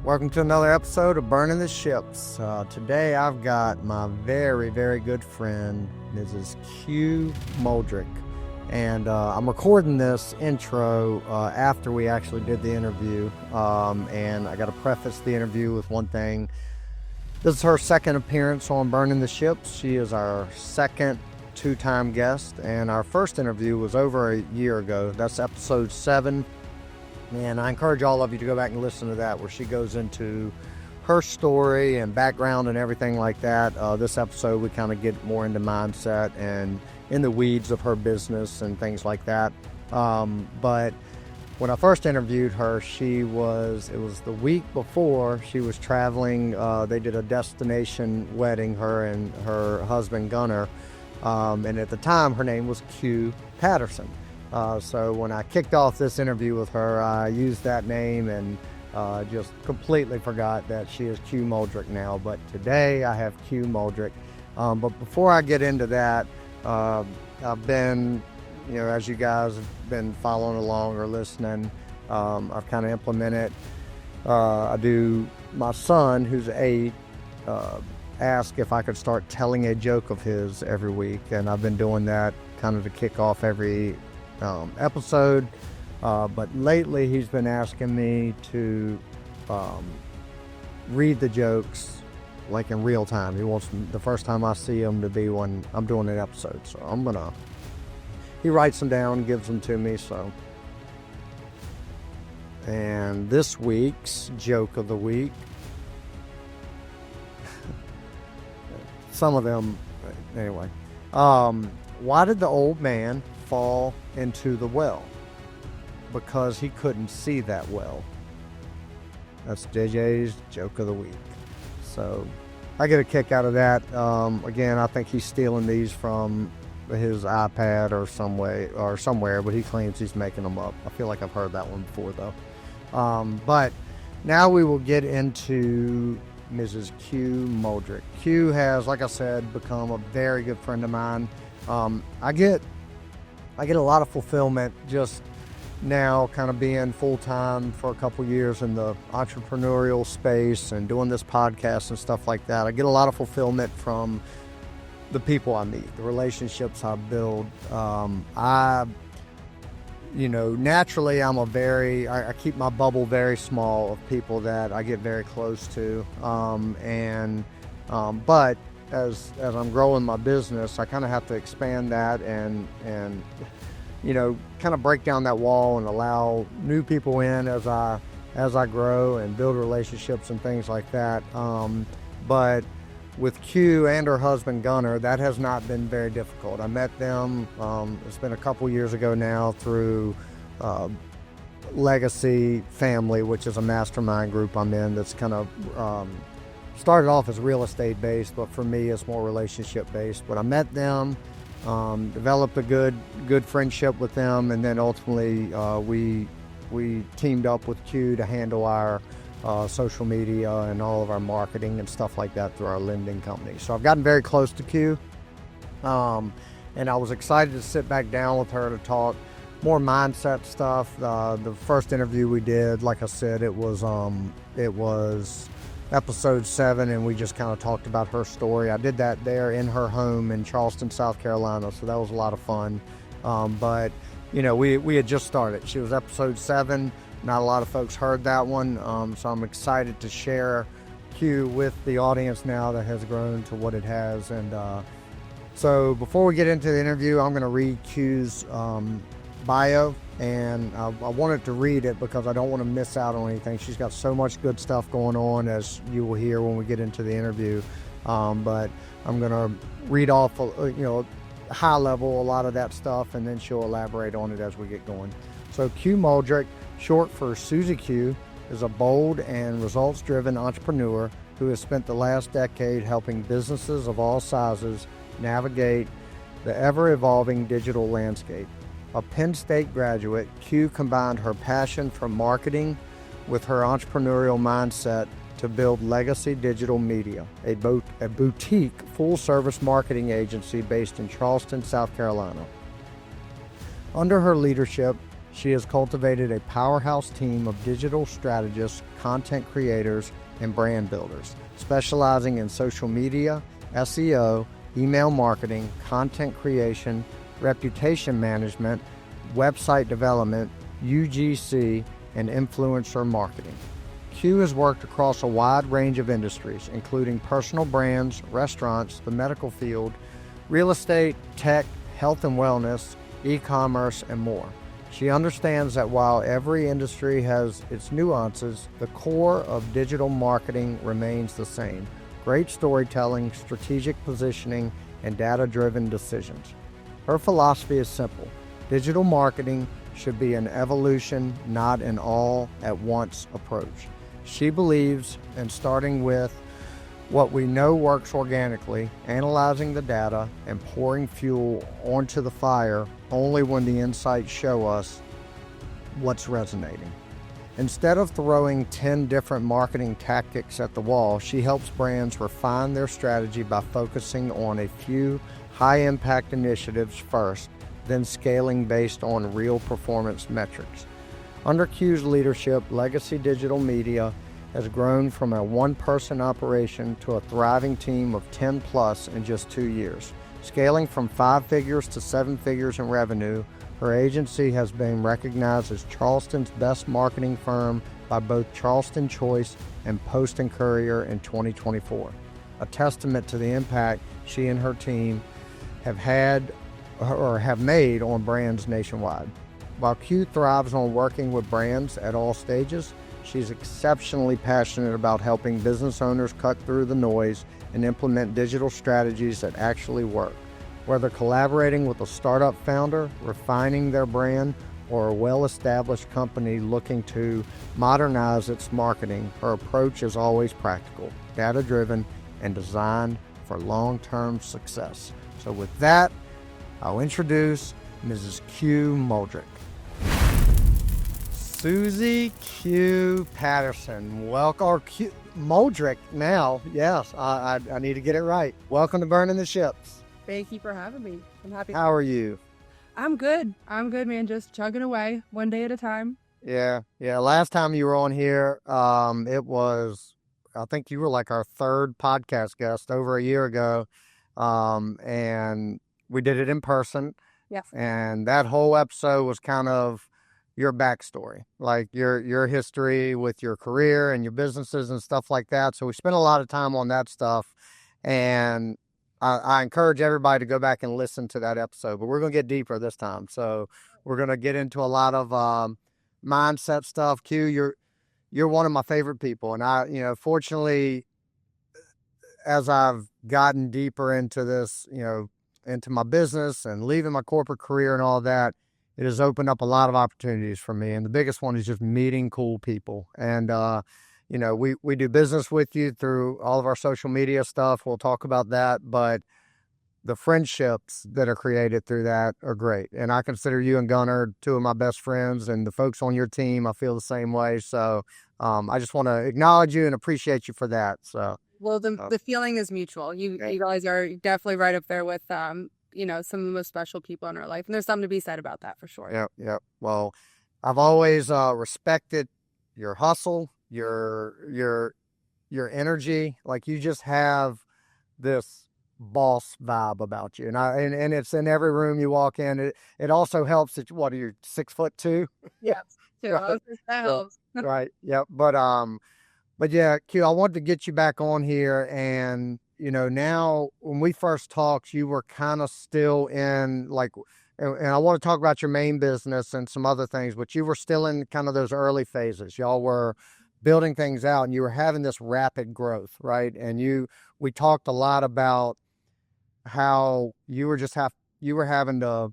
Welcome to another episode of Burning the Ships. Today I've got my very, very good friend, Mrs. Q Moldrik. And I'm recording this intro after we actually did the interview. And I got to preface the interview with one thing. This is her second appearance on Burning the Ships. She is our second two-time guest. And our first interview was over a year ago. That's episode 7. And I encourage all of you to go back and listen to that, where she goes into her story and background and everything like that. This episode, we kind of get more into mindset and in the weeds of her business and things like that. But when I first interviewed her, it was the week before she was traveling. They did a destination wedding, her and her husband, Gunnar. And at the time, her name was Q Patterson. So when I kicked off this interview with her, I used that name and just completely forgot that she is Q Moldrik now. But today I have Q Moldrik. But before I get into that, I've been, as you guys have been following along or listening, I've kind of implemented, my son, who's 8, asked if I could start telling a joke of his every week. And I've been doing that kind of to kick off every episode, but lately he's been asking me to read the jokes like in real time. He wants the first time I see him to be when I'm doing an episode. So he writes them down, gives them to me. So, and this week's joke of the week, some of them, anyway. Why did the old man fall into the well? Because he couldn't see that well. That's JJ's joke of the week. So I get a kick out of that. Again, I think he's stealing these from his iPad or somewhere, but he claims he's making them up. I feel like I've heard that one before though. But now we will get into Mrs. Q Moldrik. Q has, like I said, become a very good friend of mine. I get a lot of fulfillment just now, kind of being full-time for a couple years in the entrepreneurial space and doing this podcast and stuff like that. I get a lot of fulfillment from the people I meet, the relationships I build. Naturally I keep my bubble very small of people that I get very close to. But as I'm growing my business, I kind of have to expand that and kind of break down that wall and allow new people in as I grow and build relationships and things like that. But with Q and her husband Gunnar, that has not been very difficult. I met them, it's been a couple years ago now, through Legacy Family, which is a mastermind group I'm in that's kind of started off as real estate based, but for me it's more relationship based. But I met them, developed a good friendship with them, and then ultimately we teamed up with Q to handle our social media and all of our marketing and stuff like that through our lending company. So I've gotten very close to Q, and I was excited to sit back down with her to talk more mindset stuff. The first interview we did, like I said, it was episode 7, and we just kind of talked about her story. I did that there in her home in Charleston, South Carolina, so that was a lot of fun. But we had just started. She was episode 7. Not a lot of folks heard that one, so I'm excited to share Q with the audience now that has grown to what it has. And so before we get into the interview, I'm going to read Q's bio, and I wanted to read it because I don't want to miss out on anything. She's got so much good stuff going on, as you will hear when we get into the interview. But I'm going to read off, high level, a lot of that stuff, and then she'll elaborate on it as we get going. So Q Moldrik, short for Susie Q, is a bold and results-driven entrepreneur who has spent the last decade helping businesses of all sizes navigate the ever-evolving digital landscape. A Penn State graduate, Q combined her passion for marketing with her entrepreneurial mindset to build Legacy Digital Media, a boutique full-service marketing agency based in Charleston, South Carolina. Under her leadership, She has cultivated a powerhouse team of digital strategists, content creators, and brand builders, specializing in social media, SEO, email marketing, content creation, reputation management, website development, UGC, and influencer marketing. Q has worked across a wide range of industries, including personal brands, restaurants, the medical field, real estate, tech, health and wellness, e-commerce, and more. She understands that while every industry has its nuances, the core of digital marketing remains the same: great storytelling, strategic positioning, and data-driven decisions. Her philosophy is simple: digital marketing should be an evolution, not an all-at-once approach. She believes in starting with what we know works organically, analyzing the data, and pouring fuel onto the fire only when the insights show us what's resonating. Instead of throwing 10 different marketing tactics at the wall, she helps brands refine their strategy by focusing on a few high-impact initiatives first, then scaling based on real performance metrics. Under Q's leadership, Legacy Digital Media has grown from a one-person operation to a thriving team of 10 plus in just 2 years. Scaling from 5 figures to 7 figures in revenue, her agency has been recognized as Charleston's best marketing firm by both Charleston Choice and Post and Courier in 2024, a testament to the impact she and her team have had or have made on brands nationwide. While Q thrives on working with brands at all stages, she's exceptionally passionate about helping business owners cut through the noise and implement digital strategies that actually work. Whether collaborating with a startup founder, refining their brand, or a well-established company looking to modernize its marketing, her approach is always practical, data-driven, and designed for long-term success. So with that, I'll introduce Mrs. Q Moldrik. Susie Q Patterson. Welcome, or Q Moldrik now. Yes, I need to get it right. Welcome to Burning the Ships. Thank you for having me. I'm happy. How are you? I'm good, man. Just chugging away one day at a time. Yeah. Last time you were on here, it was, I think you were like our third podcast guest over a year ago. And we did it in person. Yes. And that whole episode was kind of your backstory, like your history with your career and your businesses and stuff like that. So we spent a lot of time on that stuff, and I encourage everybody to go back and listen to that episode, but we're going to get deeper this time. So we're going to get into a lot of mindset stuff. Q, you're one of my favorite people. And fortunately, as I've gotten deeper into this, into my business and leaving my corporate career and all that, it has opened up a lot of opportunities for me. And the biggest one is just meeting cool people. And, we do business with you through all of our social media stuff. We'll talk about that. But the friendships that are created through that are great. And I consider you and Gunnar two of my best friends, and the folks on your team, I feel the same way. So I just want to acknowledge you and appreciate you for that. So. Well, the feeling is mutual. You guys are definitely right up there with, some of the most special people in our life. And there's something to be said about that for sure. Yep. Well, I've always respected your hustle, your energy. Like, you just have this boss vibe about you. And it's in every room you walk in. It also helps that, what are you, 6'2"? Yes. Right. That helps. Right. Yep. But yeah, Q, I wanted to get you back on here. And, now when we first talked, you were kind of still in and I want to talk about your main business and some other things, but you were still in kind of those early phases. Y'all were building things out and you were having this rapid growth, right? And we talked a lot about how you were having to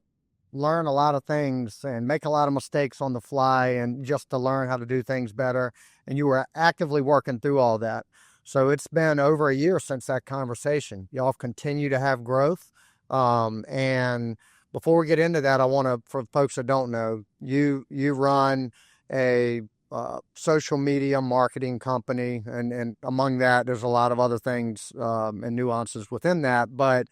learn a lot of things and make a lot of mistakes on the fly, and just to learn how to do things better. And you were actively working through all that. So it's been over a year since that conversation. Y'all have continued to have growth. And before we get into that, I want to, for folks that don't know, you run a social media marketing company, and among that, there's a lot of other things and nuances within that. But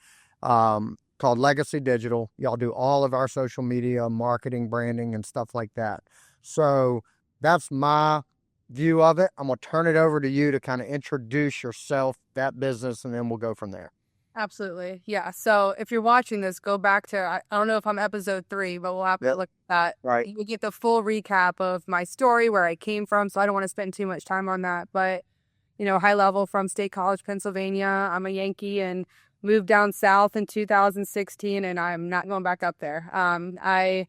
called Legacy Digital. Y'all do all of our social media, marketing, branding, and stuff like that. So that's my view of it. I'm going to turn it over to you to kind of introduce yourself, that business, and then we'll go from there. Absolutely. Yeah. So if you're watching this, go back to, I don't know if I'm episode 3, but we'll have to look at that. Right. You get the full recap of my story, where I came from. So I don't want to spend too much time on that. But, high level from State College, Pennsylvania. I'm a Yankee and moved down south in 2016, and I'm not going back up there. I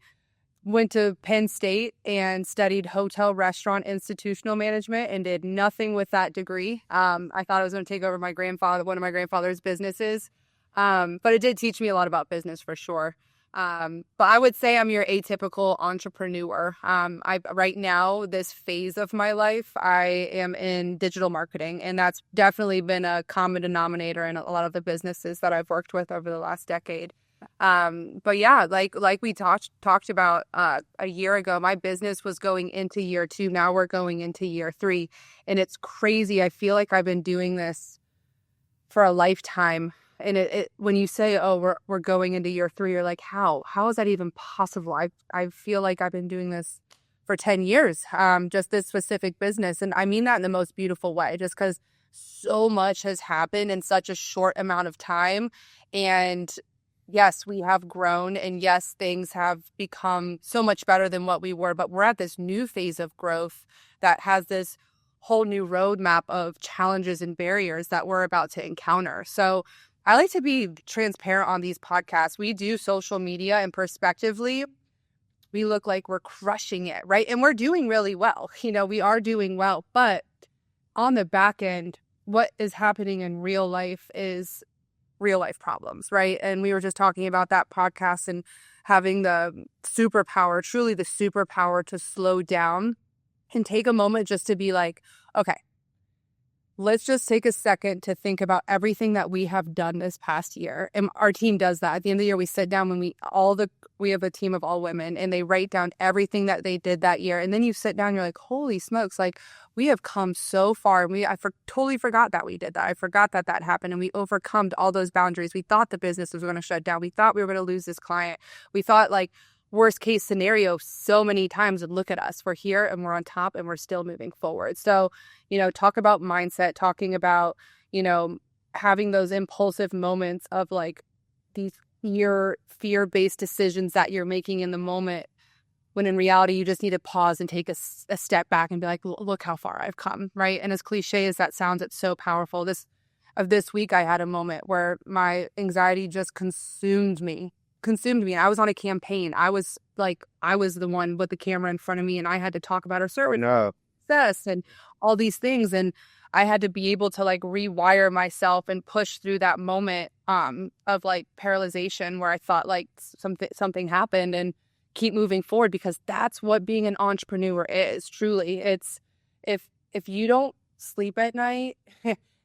went to Penn State and studied hotel, restaurant, institutional management, and did nothing with that degree. I thought I was going to take over one of my grandfather's businesses. But it did teach me a lot about business for sure. But I would say I'm your atypical entrepreneur. Right now, this phase of my life, I am in digital marketing, and that's definitely been a common denominator in a lot of the businesses that I've worked with over the last decade. But yeah, like we talked about a year ago, my business was going into year 2. Now we're going into year 3, and it's crazy. I feel like I've been doing this for a lifetime. And it when you say, oh, we're going into year 3, you're like, how is that even possible? I feel like I've been doing this for 10 years, just this specific business. And I mean that in the most beautiful way, just because so much has happened in such a short amount of time. And yes, we have grown, and yes, things have become so much better than what we were, but we're at this new phase of growth that has this whole new roadmap of challenges and barriers that we're about to encounter. So I like to be transparent on these podcasts. We do social media, and prospectively, we look like we're crushing it, right? And we're doing really well. We are doing well, but on the back end, what is happening in real life is real life problems, right? And we were just talking about that podcast and having truly the superpower to slow down and take a moment just to be like, okay, let's just take a second to think about everything that we have done this past year. And our team does that. At the end of the year, we sit down we have a team of all women, and they write down everything that they did that year. And then you sit down, you're like, holy smokes, like we have come so far. And totally forgot that we did that. I forgot that happened, and we overcome all those boundaries. We thought the business was going to shut down. We thought we were going to lose this client. We thought like worst case scenario so many times, and look at us. We're here and we're on top and we're still moving forward. So, talk about mindset, talking about, having those impulsive moments of like these fear-based decisions that you're making in the moment, when in reality, you just need to pause and take a step back and be like, look how far I've come, right? And as cliche as that sounds, it's so powerful. This week, I had a moment where my anxiety just consumed me. I was on a campaign. I was the one with the camera in front of me, and I had to talk about our service success and all these things. And I had to be able to like rewire myself and push through that moment of like paralyzation where I thought like something happened, and keep moving forward, because that's what being an entrepreneur is. Truly, it's if you don't sleep at night,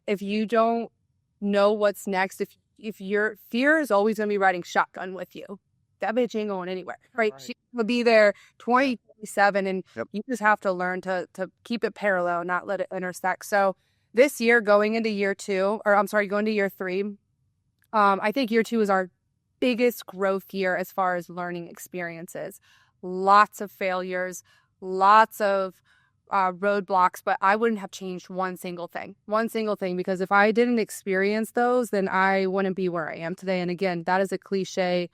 if you don't know what's next, if your fear is always going to be riding shotgun with you, that bitch ain't going anywhere, right? She's going to be there 24/7, and you just have to learn to keep it parallel, not let it intersect. So this year, going into year 3, I think year 2 is our biggest growth year as far as learning experiences. Lots of failures, lots of roadblocks, but I wouldn't have changed one single thing, because if I didn't experience those, then I wouldn't be where I am today. And again, that is a cliche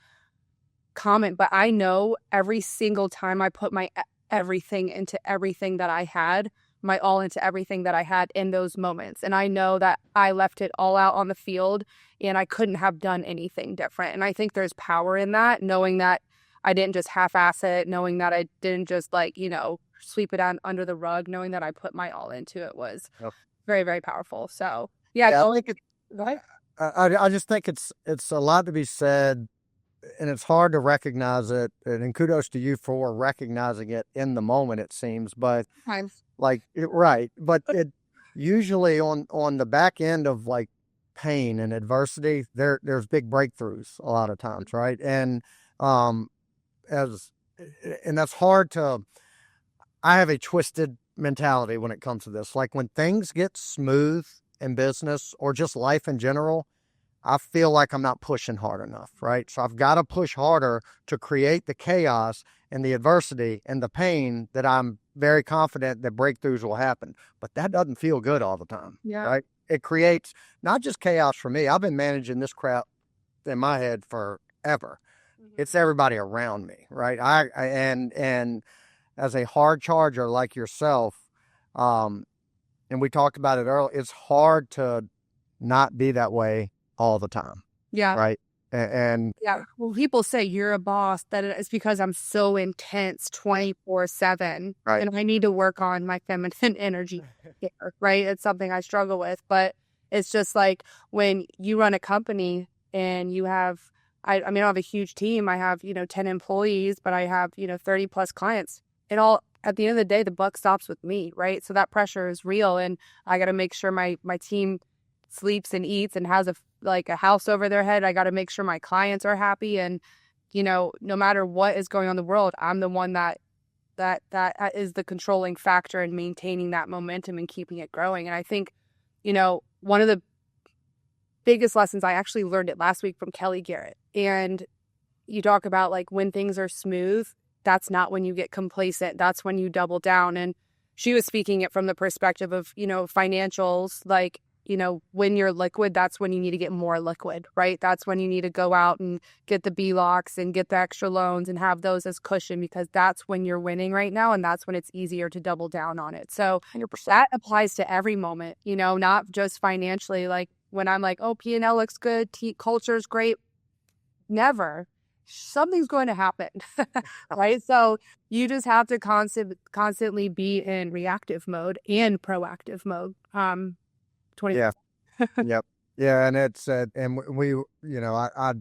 comment, but I know every single time I put my everything into everything that I had, my all into everything that I had in those moments. And I know that I left it all out on the field, and I couldn't have done anything different. And I think there's power in that, knowing that I didn't just half-ass it, knowing that I didn't just sweep it under the rug, knowing that I put my all into it was very, very powerful. So yeah, I think go ahead. I just think it's a lot to be said, and it's hard to recognize it. And kudos to you for recognizing it in the moment, it seems. But but it usually on the back end of like pain and adversity, there's big breakthroughs a lot of times, right? And that's hard to. I have a twisted mentality when it comes to this. Like when things get smooth in business or just life in general, I feel like I'm not pushing hard enough, right? So I've got to push harder to create the chaos and the adversity and the pain that I'm very confident that breakthroughs will happen. But that doesn't feel good all the time, Yeah. right? It creates not just chaos for me. I've been managing this crap in my head forever. It's everybody around me, right? And as a hard charger like yourself, um, and we talked about it earlier, it's hard to not be that way all the time, Yeah. right? And Yeah. Well, people say you're a boss, that it's because I'm so intense 24/7. right, And I need to work on my feminine energy here, right? It's something I struggle with. But it's just like when you run a company and you have, I mean, I have a huge team. I have, 10 employees, but I have, 30 plus clients. It all, at the end of the day, the buck stops with me, right? So that pressure is real. And I got to make sure my team sleeps and eats and has a house over their head. I got to make sure my clients are happy. And, no matter what is going on in the world, I'm the one that is the controlling factor in maintaining that momentum and keeping it growing. And I think, one of the biggest lessons, I actually learned it last week from Kelly Garrett. And you talk about like when things are smooth, that's not when you get complacent. That's when you double down. And she was speaking it from the perspective of, financials, like, when you're liquid, that's when you need to get more liquid, right? That's when you need to go out and get the B-locks and get the extra loans and have those as cushion, because that's when you're winning right now. And that's when it's easier to double down on it. So 100%. that applies to every moment, not just financially. Like when I'm like, oh, P&L looks good, culture is great. Never. Something's going to happen, right? So you just have to constantly be in reactive mode and proactive mode. 20. Yeah, yep, yeah, and it's and we, I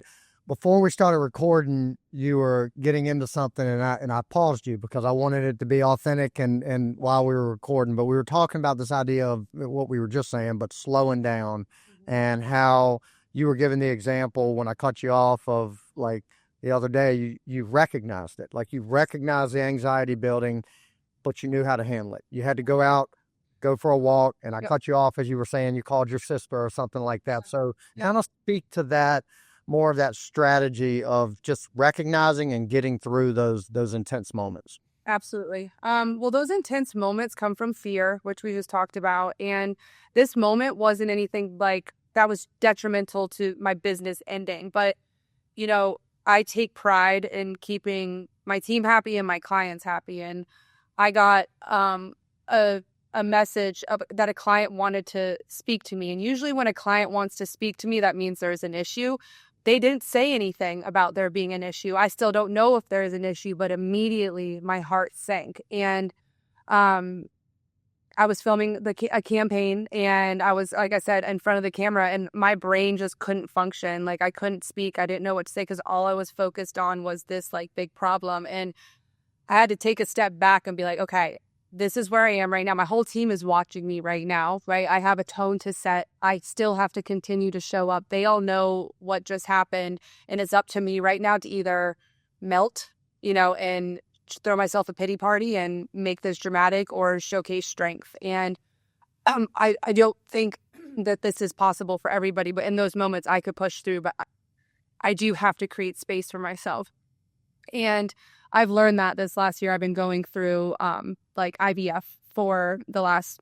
before we started recording, you were getting into something, and I paused you because I wanted it to be authentic, and while we were recording, but we were talking about this idea of what we were just saying, but slowing down, and how you were giving the example when I cut you off of like the other day, you recognized it, like you recognized the anxiety building, but you knew how to handle it. You had to go for a walk, and I cut you off as you were saying you called your sister or something like that. So kind of speak to that, more of that strategy of just recognizing and getting through those intense moments. Absolutely. Well, those intense moments come from fear, which we just talked about. And this moment wasn't anything like that was detrimental to my business ending. But, I take pride in keeping my team happy and my clients happy. And I got a message that a client wanted to speak to me. And usually when a client wants to speak to me, that means there's an issue. They didn't say anything about there being an issue. I still don't know if there is an issue, but immediately my heart sank. And I was filming a campaign, and I was, like I said, in front of the camera, and my brain just couldn't function. Like I couldn't speak. I didn't know what to say because all I was focused on was this like big problem. And I had to take a step back and be like, okay, this is where I am right now. My whole team is watching me right now, right? I have a tone to set. I still have to continue to show up. They all know what just happened. And it's up to me right now to either melt, and throw myself a pity party and make this dramatic, or showcase strength. And I don't think that this is possible for everybody, but in those moments I could push through, but I do have to create space for myself. And I've learned that this last year. I've been going through like IVF for the last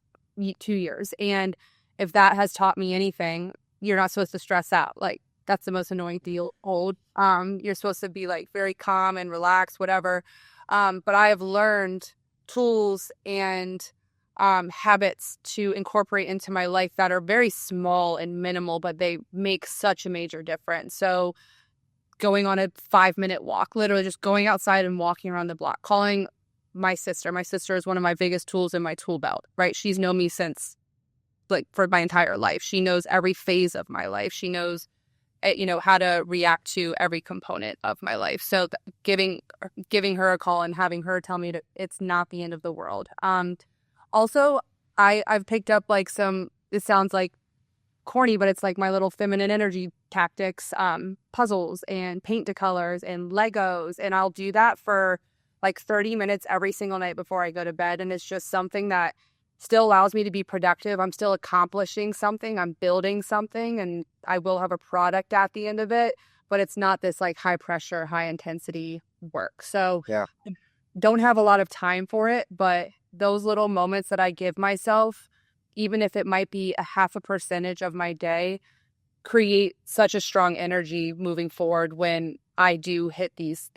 2 years. And if that has taught me anything, you're not supposed to stress out. Like that's the most annoying deal. You're supposed to be like very calm and relaxed, whatever. But I have learned tools and habits to incorporate into my life that are very small and minimal, but they make such a major difference. So going on a 5-minute walk, literally just going outside and walking around the block, calling my sister. My sister is one of my biggest tools in my tool belt, right? She's known me since like for my entire life. She knows every phase of my life. She knows, how to react to every component of my life. So giving her a call and having her tell me it's not the end of the world. Also, I've picked up like it sounds like corny, but it's like my little feminine energy tactics, puzzles and paint to colors and Legos. And I'll do that for like 30 minutes every single night before I go to bed. And it's just something that still allows me to be productive. I'm still accomplishing something. I'm building something, and I will have a product at the end of it, but it's not this like high pressure, high intensity work. So Yeah. don't have a lot of time for it, but those little moments that I give myself, even if it might be a 0.5% of my day, create such a strong energy moving forward when I do hit these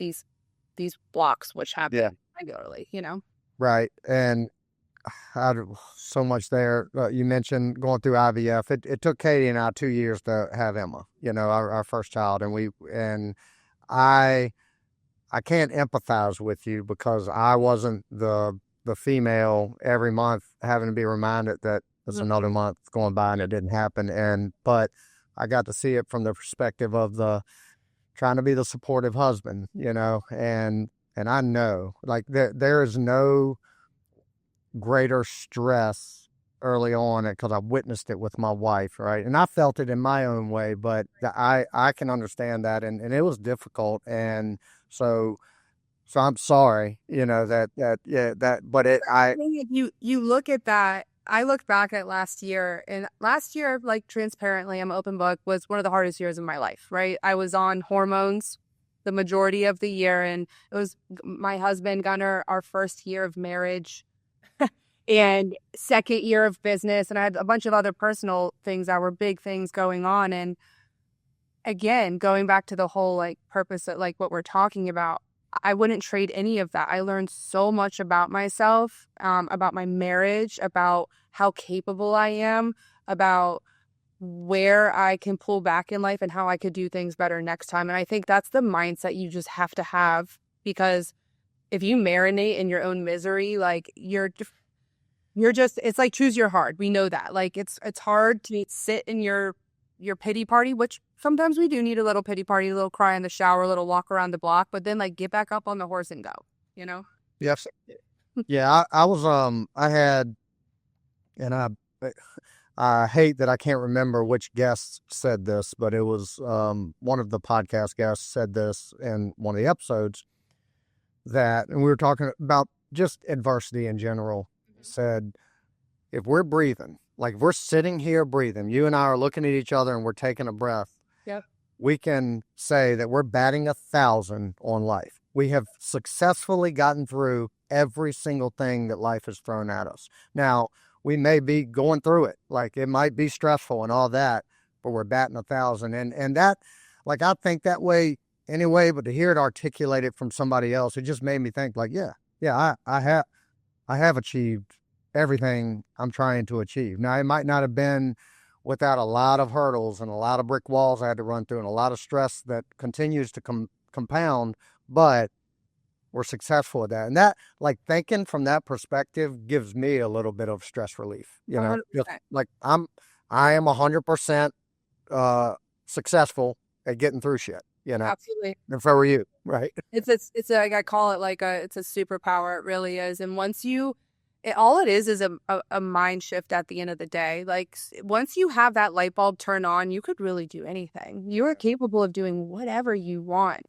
blocks, which Yeah. happen regularly, you know? Right. And so much there. You mentioned going through IVF. It took Katie and I 2 years to have Emma, our first child. And I can't empathize with you because I wasn't the female every month having to be reminded that there's another month going by and it didn't happen. But I got to see it from the perspective of the trying to be the supportive husband, and I know like there is no greater stress early on because I witnessed it with my wife, right? And I felt it in my own way, but I can understand that, and it was difficult, and so I'm sorry, but You look at that. I look back at last year, and last year, like transparently, I'm an open book, was one of the hardest years of my life, right? I was on hormones the majority of the year, and it was my husband, Gunnar, our first year of marriage and second year of business, and I had a bunch of other personal things that were big things going on. And again, going back to the whole like purpose of like what we're talking about, I wouldn't trade any of that. I learned so much about myself, about my marriage, about how capable I am, about where I can pull back in life and how I could do things better next time. And I think that's the mindset you just have to have, because if you marinate in your own misery, like you're just, it's like choose your hard. We know that. Like it's hard to sit in your pity party, which sometimes we do need a little pity party, a little cry in the shower, a little walk around the block, but then like get back up on the horse and go, you know? yes, yeah. I was I had, and I hate that I can't remember which guest said this, but it was one of the podcast guests said this in one of the episodes and we were talking about just adversity in general. Said, if we're breathing, like if we're sitting here breathing, you and I are looking at each other and we're taking a breath. Yep. We can say that we're batting 1,000 on life. We have successfully gotten through every single thing that life has thrown at us. Now, we may be going through it, like it might be stressful and all that, but we're batting 1,000. And that, like, I think that way anyway, but to hear it articulated from somebody else, it just made me think like, I have achieved everything I'm trying to achieve. Now, it might not have been without a lot of hurdles and a lot of brick walls I had to run through and a lot of stress that continues to compound, but we're successful at that. And that, like, thinking from that perspective gives me a little bit of stress relief. Just like I am 100% successful at getting through shit. Absolutely. And so are you, right? It's like I call it like it's a superpower. It really is. And once all it is a mind shift at the end of the day. Like once you have that light bulb turn on, you could really do anything. You are capable of doing whatever you want.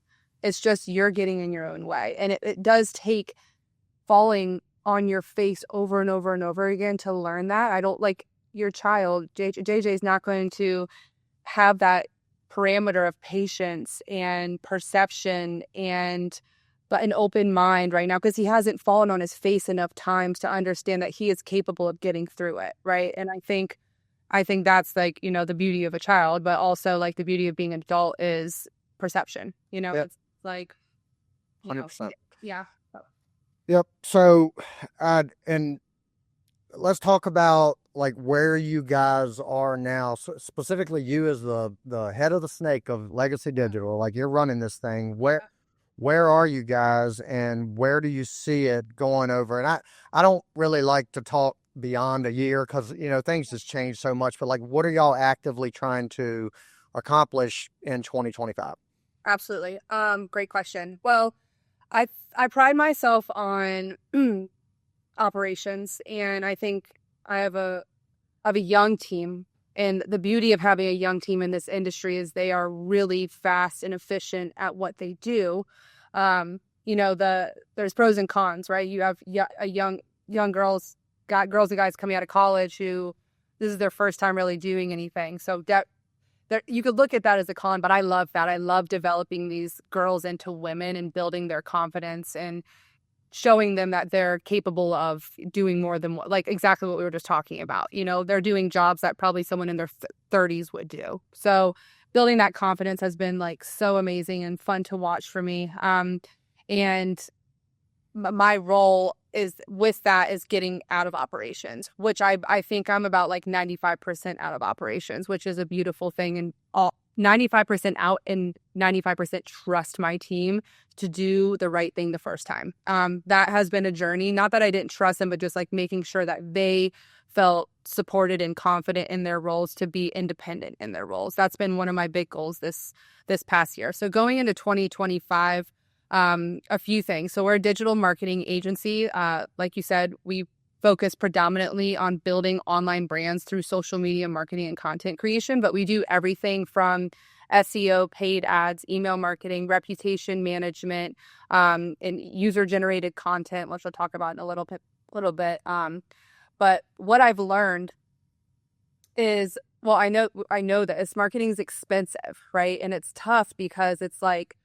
It's just you're getting in your own way. And it does take falling on your face over and over and over again to learn that. I don't like your child. JJ is not going to have that parameter of patience and perception and but an open mind right now because he hasn't fallen on his face enough times to understand that he is capable of getting through it, right? And I think that's like, the beauty of a child, but also like the beauty of being an adult is perception, Yep. It's like 100%. Yeah. Yep. So and let's talk about like where you guys are now. So specifically you as the head of the snake of Legacy Digital, like you're running this thing. Where are you guys and where do you see it going over? And I don't really like to talk beyond a year because, things just change so much, but like, what are y'all actively trying to accomplish in 2025? Absolutely. Great question. Well, I pride myself on operations, and I think I have a young team. And the beauty of having a young team in this industry is they are really fast and efficient at what they do. There's pros and cons, right? You have young girls got girls and guys coming out of college who this is their first time really doing anything. So that you could look at that as a con, but I love that. I love developing these girls into women and building their confidence and showing them that they're capable of doing more than like exactly what we were just talking about. You know, they're doing jobs that probably someone in their 30s would do. So building that confidence has been like so amazing and fun to watch for me. And my role is with that is getting out of operations, which I think I'm about like 95% out of operations, which is a beautiful thing. And all 95% out and 95% trust my team to do the right thing the first time. That has been a journey. Not that I didn't trust them, but just like making sure that they felt supported and confident in their roles to be independent in their roles. That's been one of my big goals this past year. So going into 2025, a few things. So we're a digital marketing agency. Like you said, we focus predominantly on building online brands through social media marketing and content creation, but we do everything from SEO, paid ads, email marketing, reputation management, and user-generated content, which I'll talk about in a little bit. But what I've learned is, well, I know that marketing is expensive, right? And it's tough because it's like,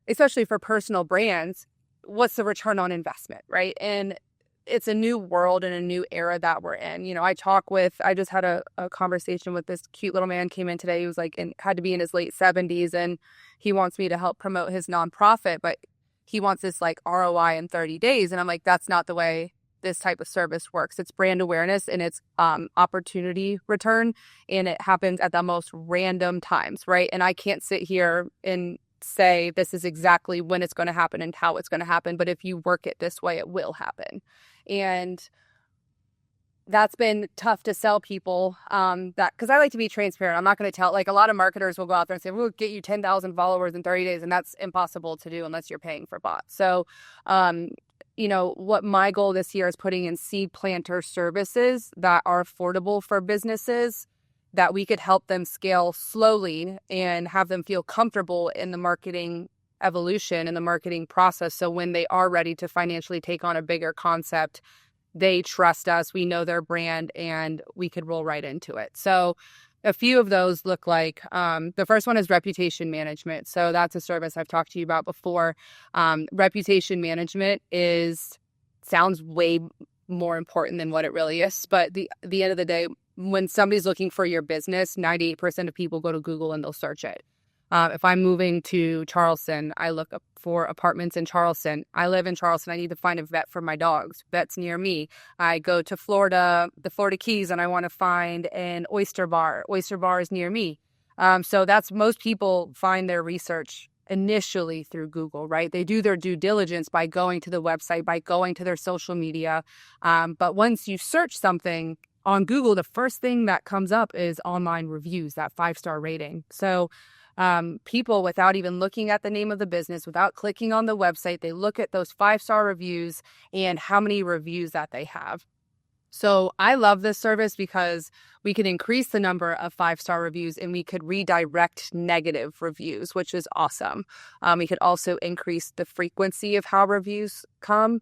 especially for personal brands, what's the return on investment, right? And it's a new world and a new era that we're in. You know, I just had a conversation with this cute little man came in today. He was like, had to be in his late 70s, and he wants me to help promote his nonprofit, but he wants this like ROI in 30 days. And I'm like, that's not the way this type of service works. It's brand awareness and it's opportunity return, and it happens at the most random times, right? And I can't sit here and say this is exactly when it's going to happen and how it's going to happen, but if you work it this way, it will happen. And that's been tough to sell people, that because I like to be transparent. I'm not going to tell, like a lot of marketers will go out there and say, we'll get you 10,000 followers in 30 days. And that's impossible to do unless you're paying for bots. So, you know, what my goal this year is putting in seed planter services that are affordable for businesses, that we could help them scale slowly and have them feel comfortable in the marketing evolution and the marketing process. So when they are ready to financially take on a bigger concept, they trust us, we know their brand, and we could roll right into it. So a few of those look like, the first one is reputation management. So that's a service I've talked to you about before. Reputation management sounds way more important than what it really is. But the end of the day, when somebody's looking for your business, 98% of people go to Google and they'll search it. If I'm moving to Charleston, I look up for apartments in Charleston. I live in Charleston. I need to find a vet for my dogs. Vet's near me. I go to Florida, the Florida Keys, and I want to find an oyster bar. Oyster bar is near me. So that's most people find their research initially through Google, right? They do their due diligence by going to the website, by going to their social media. But once you search something on Google, the first thing that comes up is online reviews, that 5-star rating. So people, without even looking at the name of the business, without clicking on the website, they look at those 5-star reviews and how many reviews that they have. So I love this service because we can increase the number of 5-star reviews and we could redirect negative reviews, which is awesome. We could also increase the frequency of how reviews come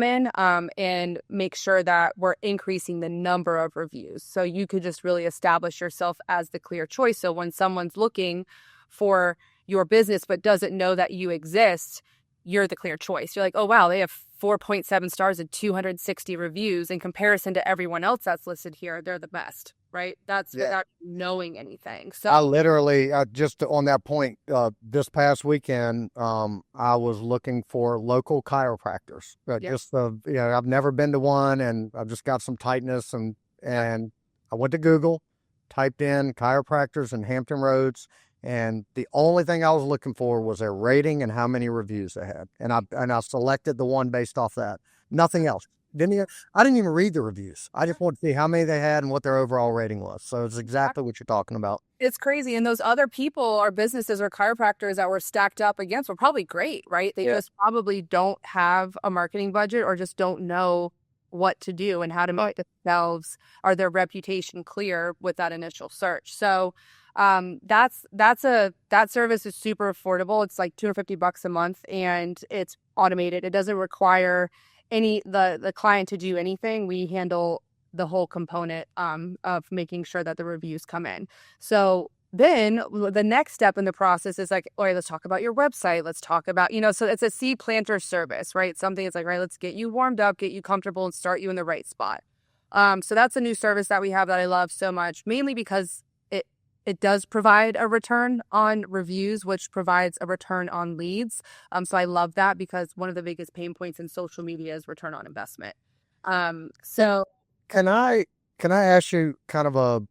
in, and make sure that we're increasing the number of reviews. So you could just really establish yourself as the clear choice. So when someone's looking for your business but doesn't know that you exist, you're the clear choice. You're like, oh, wow, they have 4.7 stars and 260 reviews. In comparison to everyone else that's listed here, they're the best, right? That's without knowing anything. So I literally, just on that point, this past weekend, I was looking for local chiropractors. Just, I've never been to one, and I've just got some tightness, and I went to Google, typed in chiropractors in Hampton Roads, and the only thing I was looking for was their rating and how many reviews they had. And I selected the one based off that. Nothing else. I didn't even read the reviews. I just wanted to see how many they had and what their overall rating was. So it's exactly what you're talking about. It's crazy. And those other people or businesses or chiropractors that were stacked up against were probably great, right? They just probably don't have a marketing budget or just don't know what to do and how to make themselves or their reputation clear with that initial search. So that service is super affordable. It's like $250 a month, and it's automated. It doesn't require the client to do anything, we handle the whole component of making sure that the reviews come in. So then the next step in the process is like, all right, let's talk about your website. Let's talk about, so it's a seed planter service, right? Something that's like, right, let's get you warmed up, get you comfortable, and start you in the right spot. So that's a new service that we have that I love so much, mainly because it does provide a return on reviews, which provides a return on leads. So I love that, because one of the biggest pain points in social media is return on investment. So Can I ask you kind of a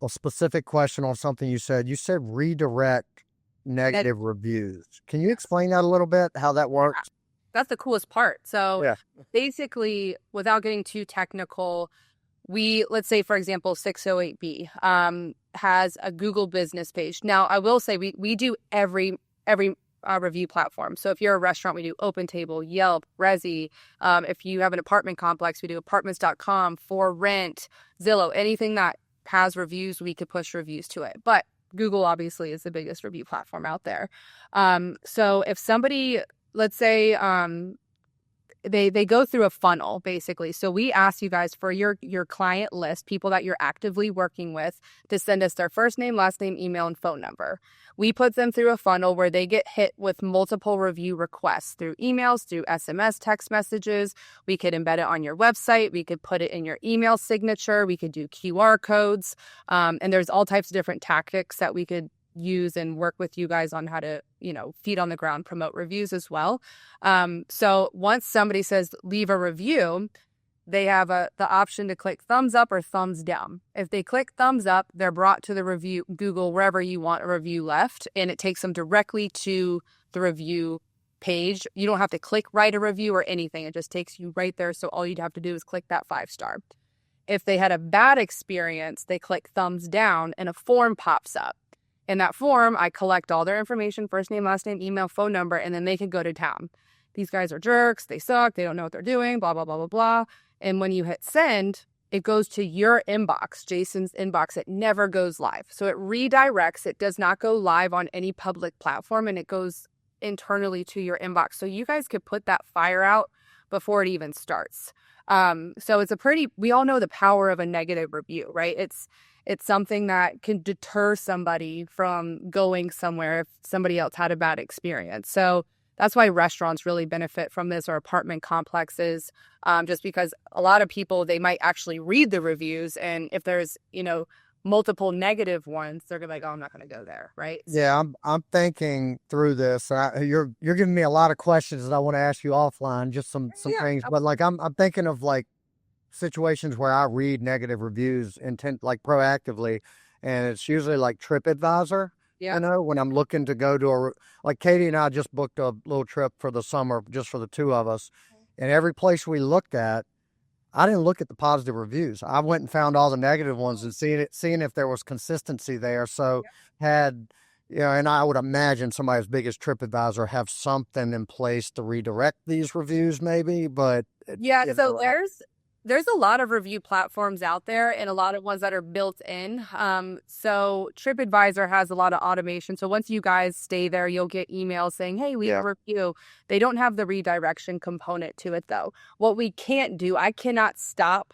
specific question on something you said? You said redirect negative reviews. Can you explain that a little bit, how that works? That's the coolest part. So Yeah. basically, without getting too technical, let's say, for example, 608B has a Google business page. Now, I will say we do every review platform. So if you're a restaurant, we do OpenTable, Yelp, Resi. If you have an apartment complex, we do apartments.com, For Rent, Zillow, anything that has reviews, we could push reviews to it. But Google obviously is the biggest review platform out there. So if somebody, let's say, they go through a funnel, basically. So we ask you guys for your client list, people that you're actively working with, to send us their first name, last name, email, and phone number. We put them through a funnel where they get hit with multiple review requests through emails, through SMS, text messages. We could embed it on your website. We could put it in your email signature. We could do QR codes. And there's all types of different tactics that we could use and work with you guys on how to, feet on the ground, promote reviews as well. So once somebody says leave a review, they have the option to click thumbs up or thumbs down. If they click thumbs up, they're brought to the review, Google, wherever you want a review left, and it takes them directly to the review page. You don't have to click write a review or anything. It just takes you right there. So all you'd have to do is click that 5-star. If they had a bad experience, they click thumbs down and a form pops up. In that form, I collect all their information, first name, last name, email, phone number, and then they can go to town. These guys are jerks. They suck. They don't know what they're doing, blah, blah, blah, blah, blah. And when you hit send, it goes to your inbox, Jason's inbox. It never goes live. So it redirects. It does not go live on any public platform, and it goes internally to your inbox. So you guys could put that fire out before it even starts. So it's we all know the power of a negative review, right? It's something that can deter somebody from going somewhere if somebody else had a bad experience. So that's why restaurants really benefit from this, or apartment complexes, just because a lot of people, they might actually read the reviews. And if there's, multiple negative ones, they're gonna be like, oh, I'm not going to go there, right? Yeah, I'm thinking through this. You're giving me a lot of questions that I want to ask you offline, just some things. But like I'm thinking of like situations where I read negative reviews like proactively, and it's usually like TripAdvisor. Yeah. When I'm looking to go to like Katie and I just booked a little trip for the summer just for the two of us, and every place we looked at, I didn't look at the positive reviews. I went and found all the negative ones and seeing if there was consistency there. So and I would imagine somebody as big as TripAdvisor have something in place to redirect these reviews, maybe. But so there's a lot of review platforms out there, and a lot of ones that are built in. So TripAdvisor has a lot of automation. So once you guys stay there, you'll get emails saying, hey, leave a review. They don't have the redirection component to it, though. What we can't do, I cannot stop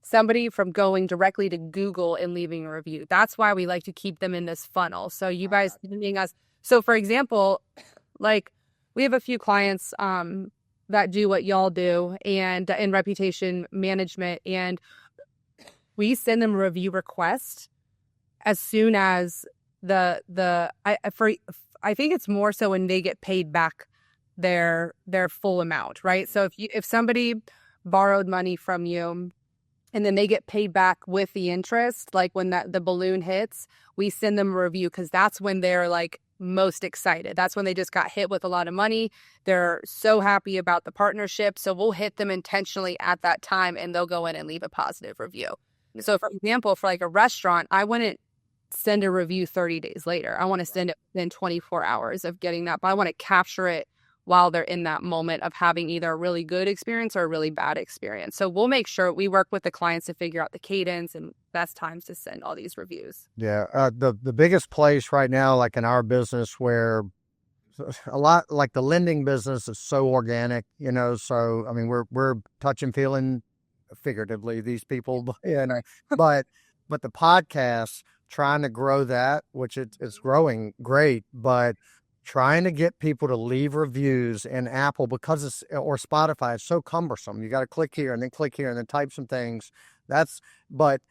somebody from going directly to Google and leaving a review. That's why we like to keep them in this funnel. So you guys sending us. So for example, like we have a few clients that do what y'all do, and in reputation management, and we send them a review request as soon as I think it's more so when they get paid back their full amount, right? So if somebody borrowed money from you and then they get paid back with the interest, like when the balloon hits, we send them a review, because that's when they're like most excited. That's when they just got hit with a lot of money. They're so happy about the partnership. So we'll hit them intentionally at that time, and they'll go in and leave a positive review. So for example, for like a restaurant, I wouldn't send a review 30 days later. I want to send it within 24 hours of getting that, but I want to capture it while they're in that moment of having either a really good experience or a really bad experience. So we'll make sure we work with the clients to figure out the cadence and best times to send all these reviews. Yeah. The biggest place right now, like in our business, where a lot like the lending business is so organic, so I mean we're touching feeling figuratively these people, but the podcast, trying to grow that, which it's growing great, but trying to get people to leave reviews in Apple because or Spotify is so cumbersome. You got to click here and then click here and then type some things. But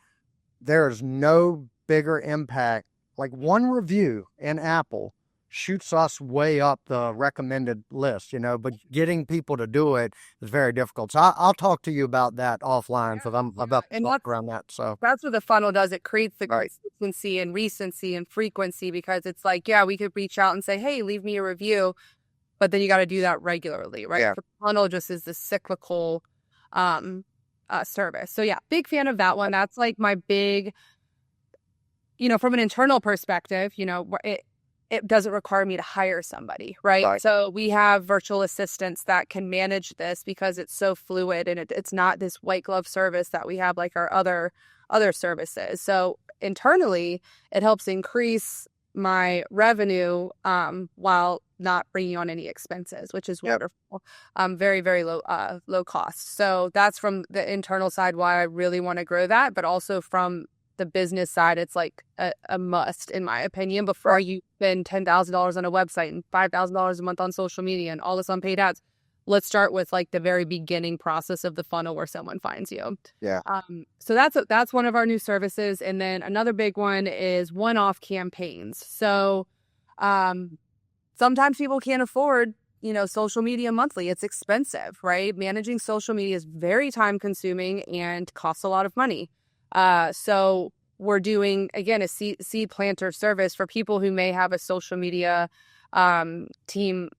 there's no bigger impact. Like one review in Apple shoots us way up the recommended list, but getting people to do it is very difficult. So I'll talk to you about that offline because I'm about to talk around that. So that's what the funnel does. It creates the consistency and recency and frequency, because it's like, yeah, we could reach out and say, hey, leave me a review, but then you got to do that regularly, right? Yeah. The funnel just is the cyclical service. So yeah, big fan of that one. That's like my big, from an internal perspective, it doesn't require me to hire somebody, right? So we have virtual assistants that can manage this because it's so fluid, and it's not this white glove service that we have like our other services. So internally, it helps increase my revenue while not bringing on any expenses, which is wonderful. Very, very low cost. So that's from the internal side why I really want to grow that, but also from the business side, it's like a must, in my opinion. Before you spend $10,000 on a website and $5,000 a month on social media and all this on paid ads, let's start with like the very beginning process of the funnel where someone finds you. Yeah. So that's one of our new services. And then another big one is one-off campaigns. So sometimes people can't afford social media monthly. It's expensive, right? Managing social media is very time consuming and costs a lot of money. So we're doing, again, a seed planter service for people who may have a social media team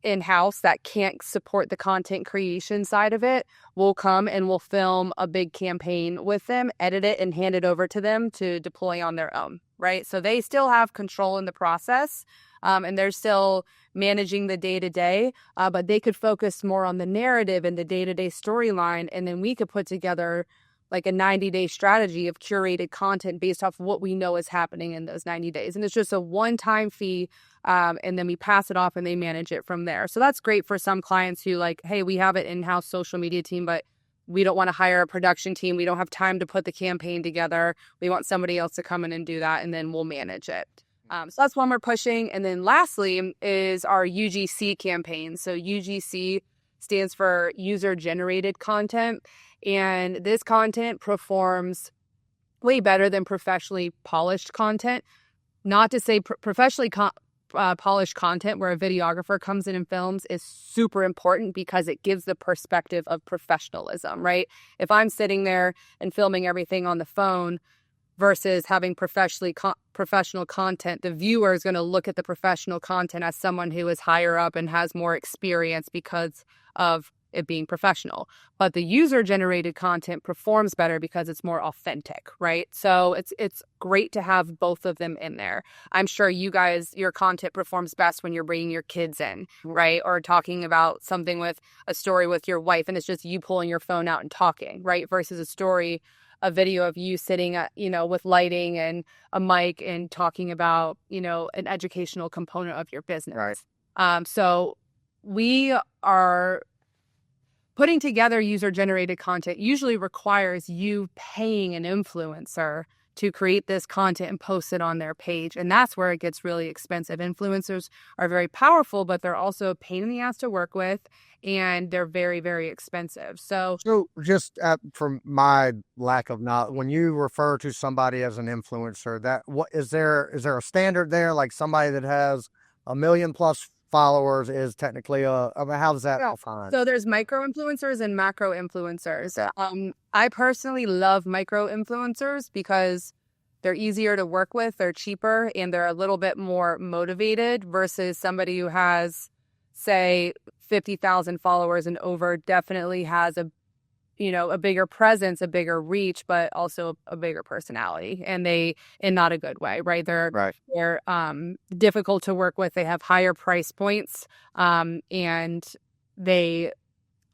in-house that can't support the content creation side of it. We'll come and we'll film a big campaign with them, edit it, and hand it over to them to deploy on their own, right? So they still have control in the process, and they're still managing the day-to-day, but they could focus more on the narrative and the day-to-day storyline, and then we could put together like a 90-day strategy of curated content based off what we know is happening in those 90 days. And it's just a one-time fee, and then we pass it off and they manage it from there. So that's great for some clients who like, hey, we have an in-house social media team, but we don't want to hire a production team. We don't have time to put the campaign together. We want somebody else to come in and do that, and then we'll manage it. So that's one we're pushing. And then lastly is our UGC campaign. So UGC stands for user-generated content. And this content performs way better than professionally polished content. Not to say professionally polished content where a videographer comes in and films is super important because it gives the perspective of professionalism, right? If I'm sitting there and filming everything on the phone versus having professional content, the viewer is going to look at the professional content as someone who is higher up and has more experience because of it being professional. But the user-generated content performs better because it's more authentic, right? So it's great to have both of them in there. I'm sure you guys, your content performs best when you're bringing your kids in, right? Or talking about something with a story with your wife, and it's just you pulling your phone out and talking, right? Versus a video of you sitting at, with lighting and a mic and talking about, an educational component of your business. Right. So we are putting together user-generated content usually requires you paying an influencer to create this content and post it on their page. And that's where it gets really expensive. Influencers are very powerful, but they're also a pain in the ass to work with, and they're very, very expensive. So just from my lack of knowledge, when you refer to somebody as an influencer, what is there a standard there? Like somebody that has 1 million plus followers is technically how does that define? So there's micro influencers and macro influencers. I personally love micro influencers because they're easier to work with, they're cheaper, and they're a little bit more motivated versus somebody who has, say, 50,000 followers and over. Definitely has a bigger presence, a bigger reach, but also a bigger personality, and in not a good way, right? They're difficult to work with. They have higher price points, and they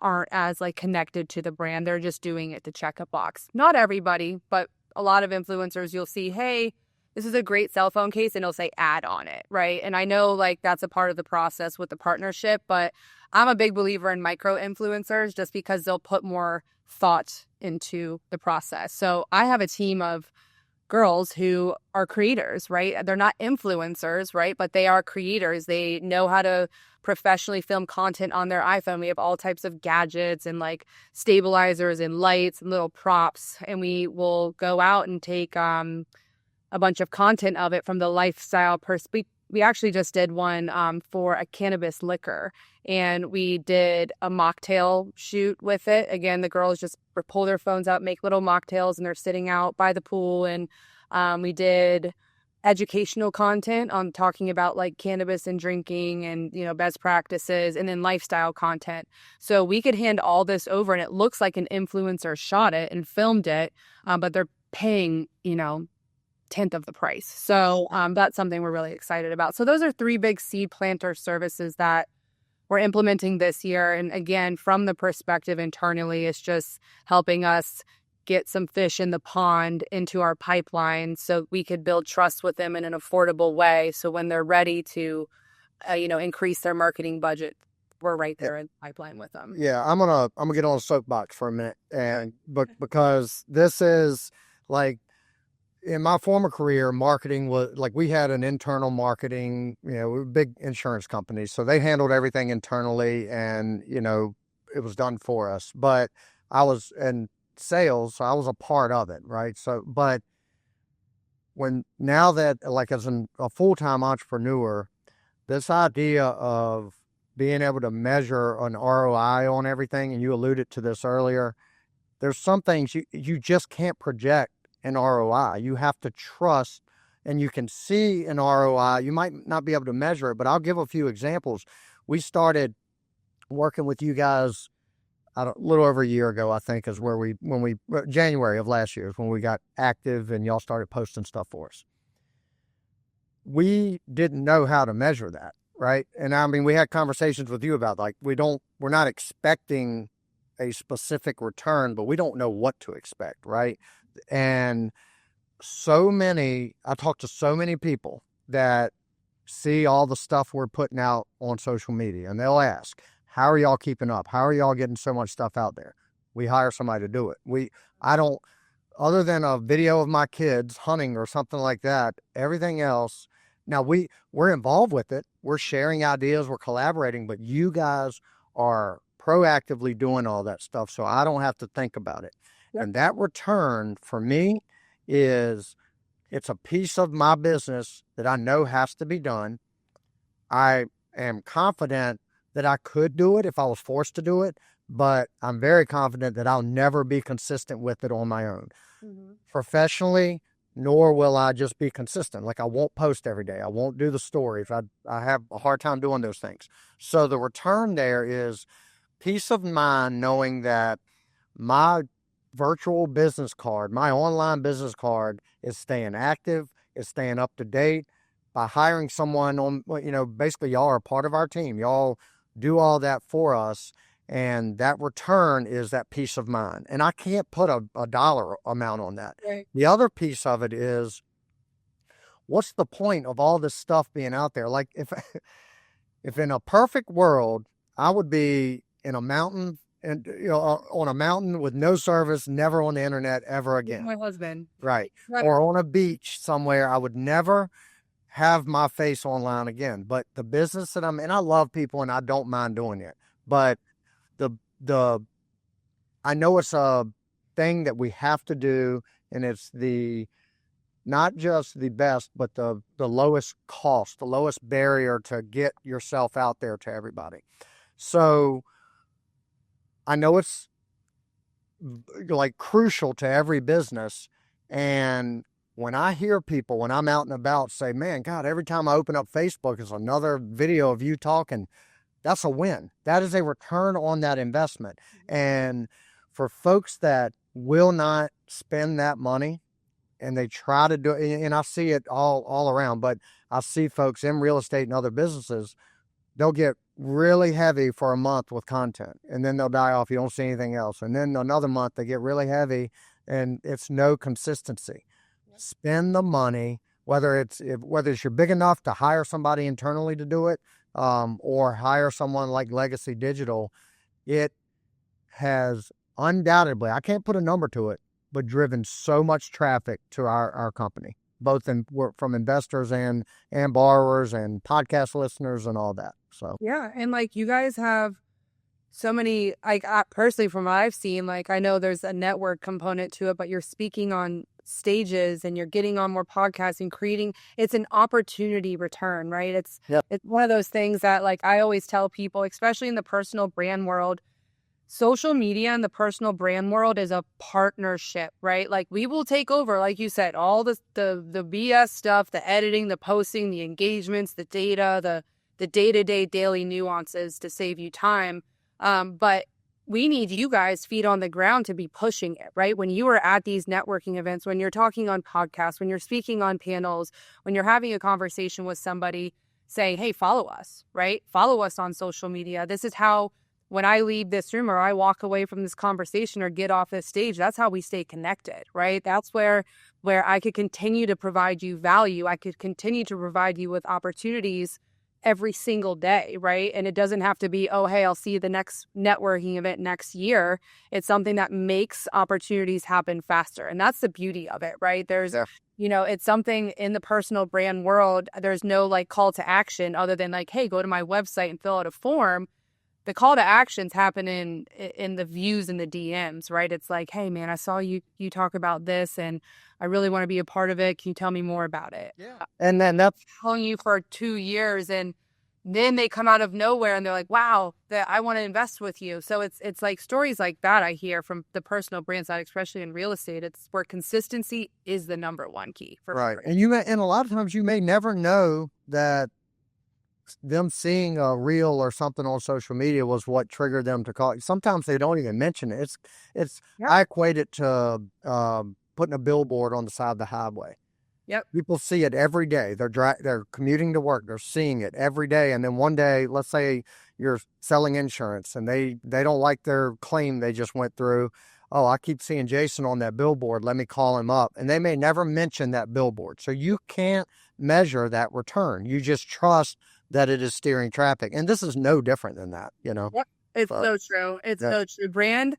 aren't as connected to the brand. They're just doing it to check a box. Not everybody, but a lot of influencers you'll see, hey, this is a great cell phone case, and it'll say ad on it, right? And I know like that's a part of the process with the partnership, but I'm a big believer in micro influencers just because they'll put more thought into the process. So I have a team of girls who are creators, right? They're not influencers, right? But they are creators. They know how to professionally film content on their iPhone. We have all types of gadgets and like stabilizers and lights and little props. And we will go out and take a bunch of content of it from the lifestyle perspective. We actually just did one for a cannabis liquor, and we did a mocktail shoot with it. Again, the girls just pull their phones out, make little mocktails, and they're sitting out by the pool. And we did educational content on talking about like cannabis and drinking and, you know, best practices, and then lifestyle content. So we could hand all this over, and it looks like an influencer shot it and filmed it, but they're paying, you know, tenth of the price. So that's something we're really excited about. So those are 3 big seed planter services that we're implementing this year. And again, from the perspective internally, it's just helping us get some fish in the pond into our pipeline so we could build trust with them in an affordable way. So when they're ready to, increase their marketing budget, we're right there in the pipeline with them. Yeah, I'm gonna get on a soapbox for a minute, and because this is like, in my former career, marketing was like, we had an internal marketing, we were big insurance companies, so they handled everything internally, and it was done for us. But I was in sales, so I was a part of it, right? So, but now that like as a full-time entrepreneur, this idea of being able to measure an ROI on everything, and you alluded to this earlier, there's some things you just can't project an ROI. You have to trust, and you can see an ROI. You might not be able to measure it, but I'll give a few examples. We started working with you guys a little over a year ago, I think, is January of last year is when we got active and y'all started posting stuff for us. We didn't know how to measure that, right? And I mean, we had conversations with you about like, we're not expecting a specific return, but we don't know what to expect, right? And I talk to so many people that see all the stuff we're putting out on social media, and they'll ask, how are y'all keeping up? How are y'all getting so much stuff out there? We hire somebody to do it. Other than a video of my kids hunting or something like that, everything else, now we're involved with it. We're sharing ideas, we're collaborating, but you guys are proactively doing all that stuff, so I don't have to think about it. Yep. And that return for me it's a piece of my business that I know has to be done. I am confident that I could do it if I was forced to do it, but I'm very confident that I'll never be consistent with it on my own. Mm-hmm. Professionally, nor will I just be consistent. Like, I won't post every day. I won't do the stories. I have a hard time doing those things. So the return there is peace of mind, knowing that my virtual business card, my online business card, is staying active, is staying up to date. By hiring someone on, basically y'all are a part of our team. Y'all do all that for us, and that return is that peace of mind. And I can't put a dollar amount on that. Right. The other piece of it is, what's the point of all this stuff being out there? Like, if in a perfect world, I would be in a mountain, and on a mountain with no service, never on the internet ever again. My husband. Right. Or on a beach somewhere, I would never have my face online again. But the business that I'm in, I love people and I don't mind doing it. But I know it's a thing that we have to do, and it's not just the best, but the lowest cost, the lowest barrier to get yourself out there to everybody. So I know it's like crucial to every business. And when I hear people, when I'm out and about, say, man, God, every time I open up Facebook, it's another video of you talking, that's a win. That is a return on that investment. And for folks that will not spend that money, and they try to do it, and I see it all around, but I see folks in real estate and other businesses, they'll get really heavy for a month with content, and then they'll die off. You don't see anything else. And then another month they get really heavy, and it's no consistency. Spend the money, whether you're big enough to hire somebody internally to do it, or hire someone like Legacy Digital, it has undoubtedly, I can't put a number to it, but driven so much traffic to our company, both from investors and borrowers and podcast listeners and all that. So Yeah, and like you guys have so many, like personally from what I've seen, like I know there's a network component to it, but you're speaking on stages and you're getting on more podcasts and creating, it's an opportunity return, right? Yep. It's one of those things that like I always tell people, especially in the personal brand world, social media and the personal brand world is a partnership, right? Like we will take over, like you said, all the BS stuff, the editing, the posting, the engagements, the data, the day-to-day daily nuances to save you time. But we need you guys feet on the ground to be pushing it, right? When you are at these networking events, when you're talking on podcasts, when you're speaking on panels, when you're having a conversation with somebody, say, hey, follow us, right? Follow us on social media. This is how, when I leave this room or I walk away from this conversation or get off this stage, that's how we stay connected, right? That's where I could continue to provide you value. I could continue to provide you with opportunities every single day, right? And it doesn't have to be, oh, hey, I'll see you the next networking event next year. It's something that makes opportunities happen faster. And that's the beauty of it, right? There's, it's something in the personal brand world. There's no like call to action other than like, hey, go to my website and fill out a form. The call to actions happen in the views and the DMs, right? It's like, hey, man, I saw you talk about this and I really want to be a part of it. Can you tell me more about it? Yeah. And then that's telling you for 2 years and then they come out of nowhere and they're like, wow, that I want to invest with you. So it's like stories like that I hear from the personal brand side, especially in real estate. It's where consistency is the number one key. Right. And a lot of times you may never know that them seeing a reel or something on social media was what triggered them to call. Sometimes they don't even mention it. I equate it to putting a billboard on the side of the highway. Yep. People see it every day. They're commuting to work. They're seeing it every day. And then one day, let's say you're selling insurance and they don't like their claim they just went through. Oh, I keep seeing Jason on that billboard. Let me call him up. And they may never mention that billboard. So you can't measure that return. You just trust that it is steering traffic. And this is no different than that, Yep. It's so true. It's so true. Brand.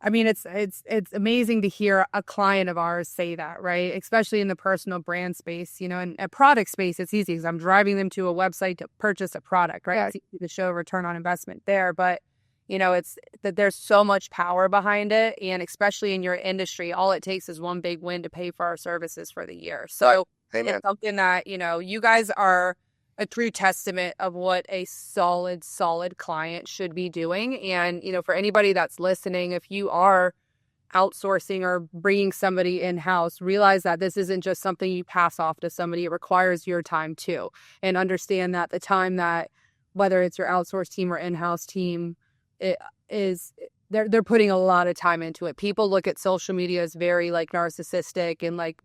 I mean, it's amazing to hear a client of ours say that, right? Especially in the personal brand space, and a product space, it's easy because I'm driving them to a website to purchase a product, right? It's easy to show return on investment there, but it's that there's so much power behind it. And especially in your industry, all it takes is one big win to pay for our services for the year. So it's something that, you guys are a true testament of what a solid client should be doing. And, for anybody that's listening, if you are outsourcing or bringing somebody in-house, realize that this isn't just something you pass off to somebody. It requires your time too. And understand that the time that, whether it's your outsourced team or in-house team, it is, they're putting a lot of time into it. People look at social media as very like narcissistic and like,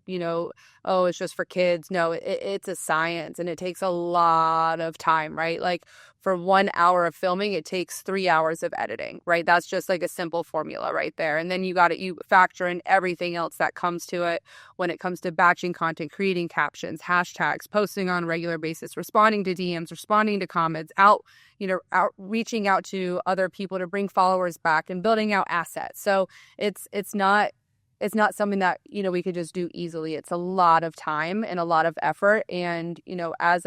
oh, it's just for kids. No, it's a science and it takes a lot of time, right? Like for 1 hour of filming, it takes 3 hours of editing, right? That's just like a simple formula right there. And then you factor in everything else that comes to it when it comes to batching content, creating captions, hashtags, posting on a regular basis, responding to DMs, responding to comments, reaching out to other people to bring followers back and building out assets. So it's not something that, we could just do easily. It's a lot of time and a lot of effort. And, as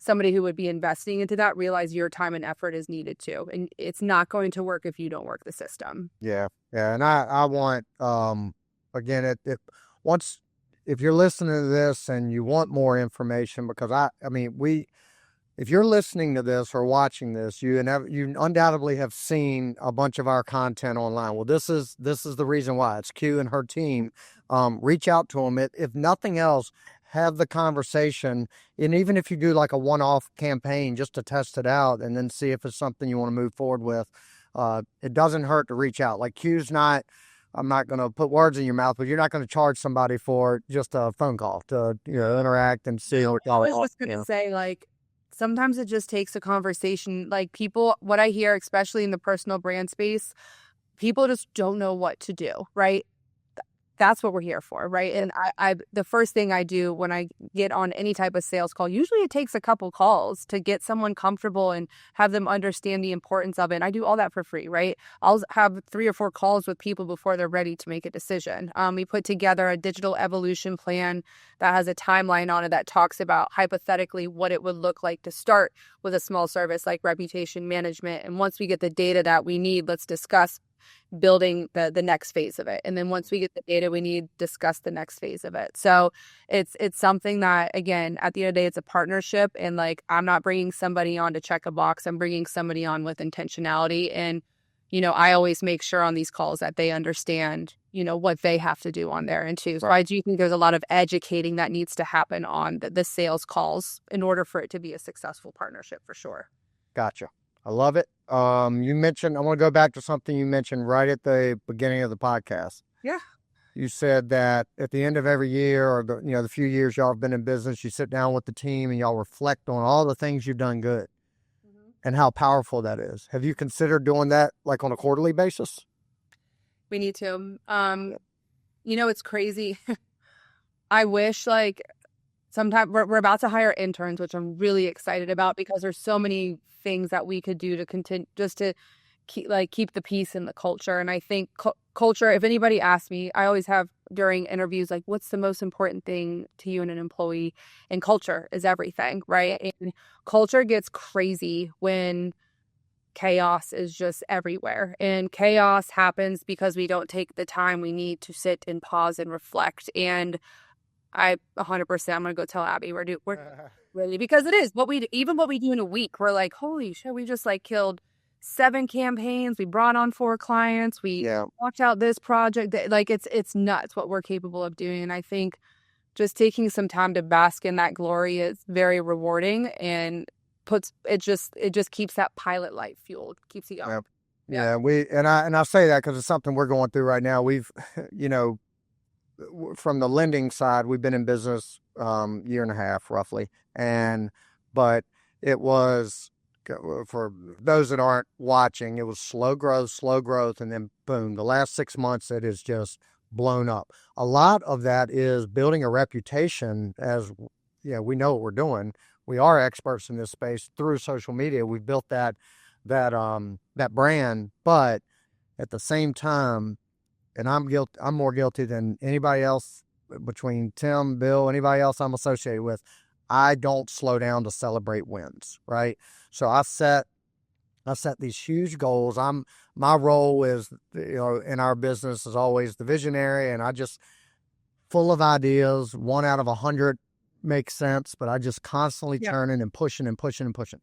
somebody who would be investing into that, realize your time and effort is needed too. And it's not going to work if you don't work the system. Yeah. Yeah. And I want, again, if you're listening to this and you want more information, because if you're listening to this or watching this, you undoubtedly have seen a bunch of our content online. Well, this is the reason why. It's Q and her team. Reach out to them. If nothing else, have the conversation. And even if you do like a one-off campaign just to test it out and then see if it's something you want to move forward with, it doesn't hurt to reach out. Like Q's not, I'm not going to put words in your mouth, but you're not going to charge somebody for just a phone call to interact and see what y'all. I was just going to say, like, sometimes it just takes a conversation. Like people, what I hear, especially in the personal brand space, people just don't know what to do, right? that's what we're here for, right? And I the first thing I do when I get on any type of sales call, usually it takes a couple calls to get someone comfortable and have them understand the importance of it. And I do all that for free, right? I'll have 3 or 4 calls with people before they're ready to make a decision. We put together a digital evolution plan that has a timeline on it that talks about hypothetically what it would look like to start with a small service like reputation management. And once we get the data that we need, let's discuss building the next phase of it. And then once we get the data we need, discuss the next phase of it. So it's something that, again, at the end of the day, it's a partnership. And like, I'm not bringing somebody on to check a box. I'm bringing somebody on with intentionality. And, I always make sure on these calls that they understand, what they have to do on their end too. So I do think there's a lot of educating that needs to happen on the sales calls in order for it to be a successful partnership for sure. Gotcha. I love it. You mentioned, I want to go back to something you mentioned right at the beginning of the podcast. Yeah. You said that at the end of every year, or the few years y'all have been in business, you sit down with the team and y'all reflect on all the things you've done good and how powerful that is. Have you considered doing that like on a quarterly basis? We need to. It's crazy. I wish sometimes we're about to hire interns, which I'm really excited about because there's so many things that we could do to continue just to keep the peace in the culture. And I think culture, if anybody asks me, I always have during interviews, like, what's the most important thing to you and an employee? And culture is everything, right? And culture gets crazy when chaos is just everywhere. And chaos happens because we don't take the time we need to sit and pause and reflect. And I 100%, I'm going to go tell Abby we're really, because it is what we do in a week. We're like, holy shit, we just killed 7 campaigns. We brought on 4 clients. We walked out this project. It's nuts what we're capable of doing. And I think just taking some time to bask in that glory is very rewarding and it just keeps that pilot light fueled, keeps you going. Yeah. I say that because it's something we're going through right now. We've, from the lending side, we've been in business year and a half roughly. But it was, for those that aren't watching, it was slow growth. And then boom, the last 6 months, it is just blown up. A lot of that is building a reputation as, we know what we're doing. We are experts in this space through social media. We've built that brand, but at the same time, and I'm more guilty than anybody else between Tim, Bill, anybody else I'm associated with. I don't slow down to celebrate wins, right? So I set these huge goals. My role is, in our business is always the visionary, and I just full of ideas. 1 out of 100 makes sense, but I just constantly turning and pushing and pushing and pushing.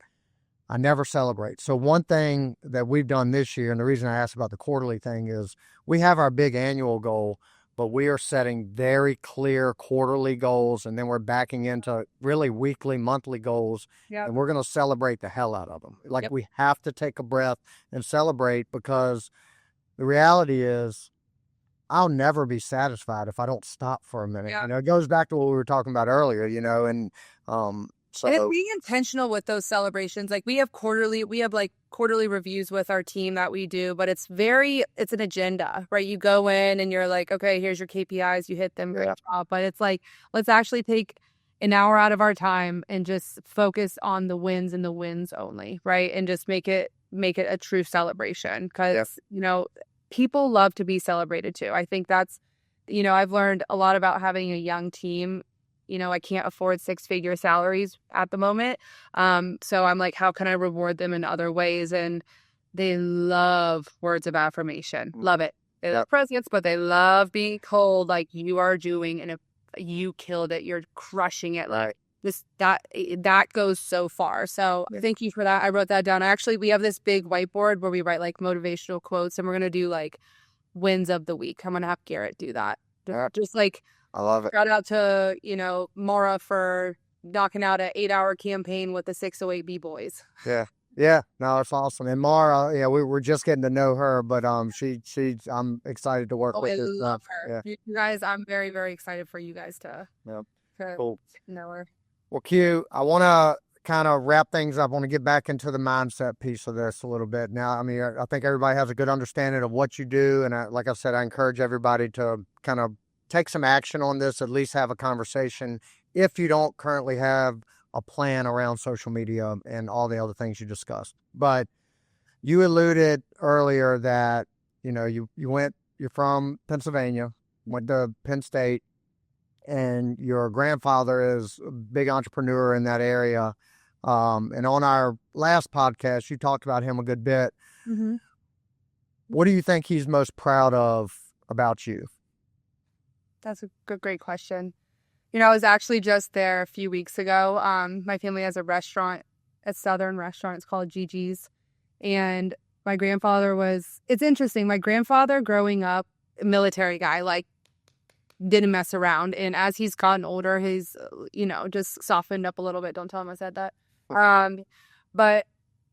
I never celebrate. So one thing that we've done this year, and the reason I asked about the quarterly thing is we have our big annual goal, but we are setting very clear quarterly goals, and then we're backing into really weekly, monthly goals, and we're going to celebrate the hell out of them. We have to take a breath and celebrate, because the reality is I'll never be satisfied if I don't stop for a minute. It goes back to what we were talking about earlier, and it's being intentional with those celebrations. We have quarterly reviews with our team that we do, but it's an agenda, right? You go in and you're like, okay, here's your KPIs, you hit them, great job. But it's let's actually take an hour out of our time and just focus on the wins and the wins only, right? And just make it a true celebration, because, people love to be celebrated too. I think that's, I've learned a lot about having a young team. I can't afford 6-figure salaries at the moment. So I'm like, how can I reward them in other ways? And they love words of affirmation. Love it. They love presents, but they love being told, you are doing, and if you killed it, you're crushing it. That goes so far. So thank you for that. I wrote that down. We have this big whiteboard where we write motivational quotes, and we're going to do wins of the week. I'm going to have Garrett do that. I love it. Shout out to, Mara for knocking out an 8-hour campaign with the 608B boys. Yeah. No, it's awesome. And Mara, we're just getting to know her, but I'm excited to work with I her. love her. Yeah. You guys, I'm very, very excited for you guys to cool. know her. Well, Q, I want to kind of wrap things up. I want to get back into the mindset piece of this a little bit. Now, I think everybody has a good understanding of what you do. And like I said, I encourage everybody to kind of take some action on this, at least have a conversation if you don't currently have a plan around social media and all the other things you discussed. But you alluded earlier that, you're from Pennsylvania, went to Penn State, and your grandfather is a big entrepreneur in that area. And on our last podcast, you talked about him a good bit. Mm-hmm. What do you think he's most proud of about you? That's a great question. I was actually just there a few weeks ago. My family has a restaurant, a Southern restaurant. It's called Gigi's. And my grandfather it's interesting. My grandfather growing up, a military guy, like didn't mess around. And as he's gotten older, he's, just softened up a little bit. Don't tell him I said that. But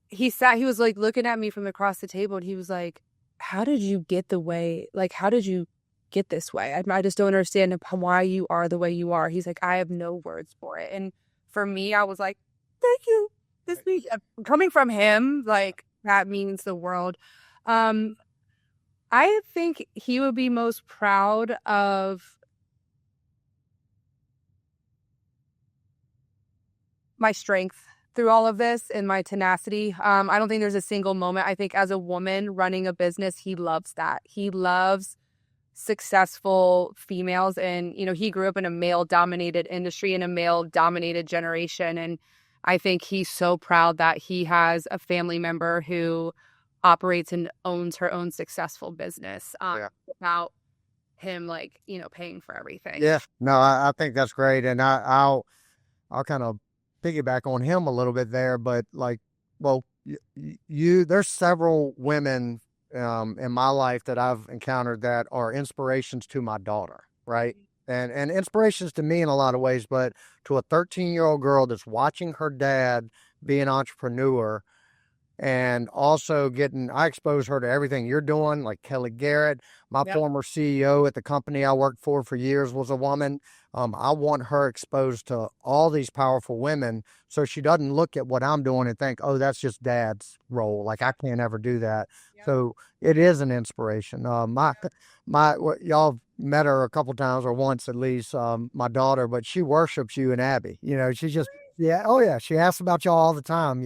he was like looking at me from across the table and he was like, how did you get this way? I just don't understand why you are the way you are. He's like, I have no words for it. And for me, I was like, thank you. This means coming from him, like that means the world. I think he would be most proud of my strength through all of this and my tenacity. I don't think there's a single moment. I think as a woman running a business, he loves that. He loves successful females. And, he grew up in a male-dominated industry and a male-dominated generation. And I think he's so proud that he has a family member who operates and owns her own successful business without him, paying for everything. Yeah, no, I think that's great. And I'll kind of piggyback on him a little bit there, but there's several women in my life that I've encountered that are inspirations to my daughter, right? And inspirations to me in a lot of ways, but to a 13-year-old girl that's watching her dad be an entrepreneur and also I expose her to everything you're doing, like Kelly Garrett. My former CEO at the company I worked for years was a woman. I want her exposed to all these powerful women so she doesn't look at what I'm doing and think, oh, that's just dad's role. Like, I can't ever do that. Yep. So it is an inspiration. Y'all met her a couple times or once at least, my daughter, but she worships you and Abby. She's just, yeah. Oh yeah. She asks about y'all all the time.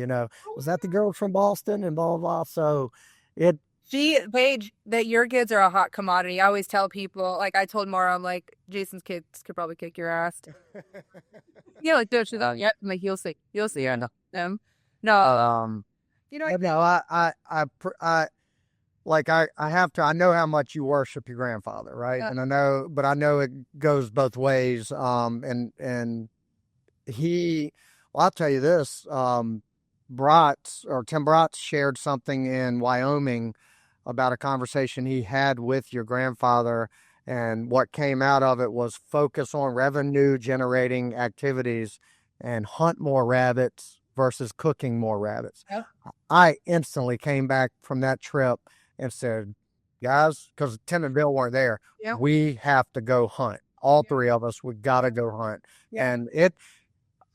Was that the girl from Boston and blah, blah, blah. So Paige, that your kids are a hot commodity. I always tell people, like I told Maura, I'm like, Jason's kids could probably kick your ass. Don't you though? Yep. I'm like, you'll see. Yeah, no. No. No, I have to. I know how much you worship your grandfather, right? Yeah. And I know it goes both ways. And I'll tell you this. Tim Bratz shared something in Wyoming about a conversation he had with your grandfather, and what came out of it was focus on revenue generating activities and hunt more rabbits versus cooking more rabbits. Yep. I instantly came back from that trip and said, guys, because Tim and Bill weren't there, yep, we have to go hunt. All three of us, we got to go hunt. Yep. And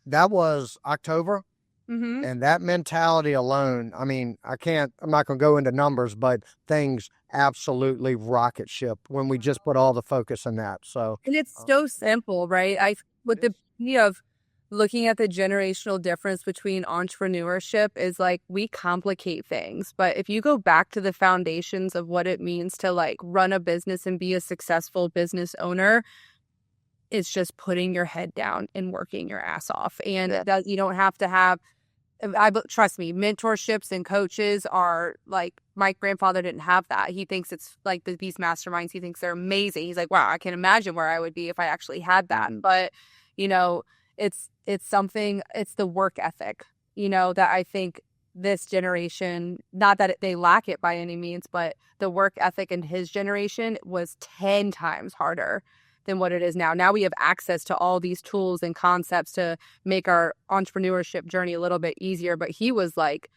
that was October. Mm-hmm. And that mentality alone, I mean, I'm not going to go into numbers, but things absolutely rocket ship when we just put all the focus on that. So, and it's so simple, right? With the beauty of looking at the generational difference between entrepreneurship is like we complicate things. But if you go back to the foundations of what it means to like run a business and be a successful business owner, it's just putting your head down and working your ass off. And that you don't have to have, trust me, mentorships and coaches are like, my grandfather didn't have that. He thinks it's like these masterminds, he thinks they're amazing. He's like, wow, I can imagine where I would be if I actually had that. But, it's something, it's the work ethic, that I think this generation, not that they lack it by any means, but the work ethic in his generation was 10 times harder than what it is now. Now we have access to all these tools and concepts to make our entrepreneurship journey a little bit easier. But he was like,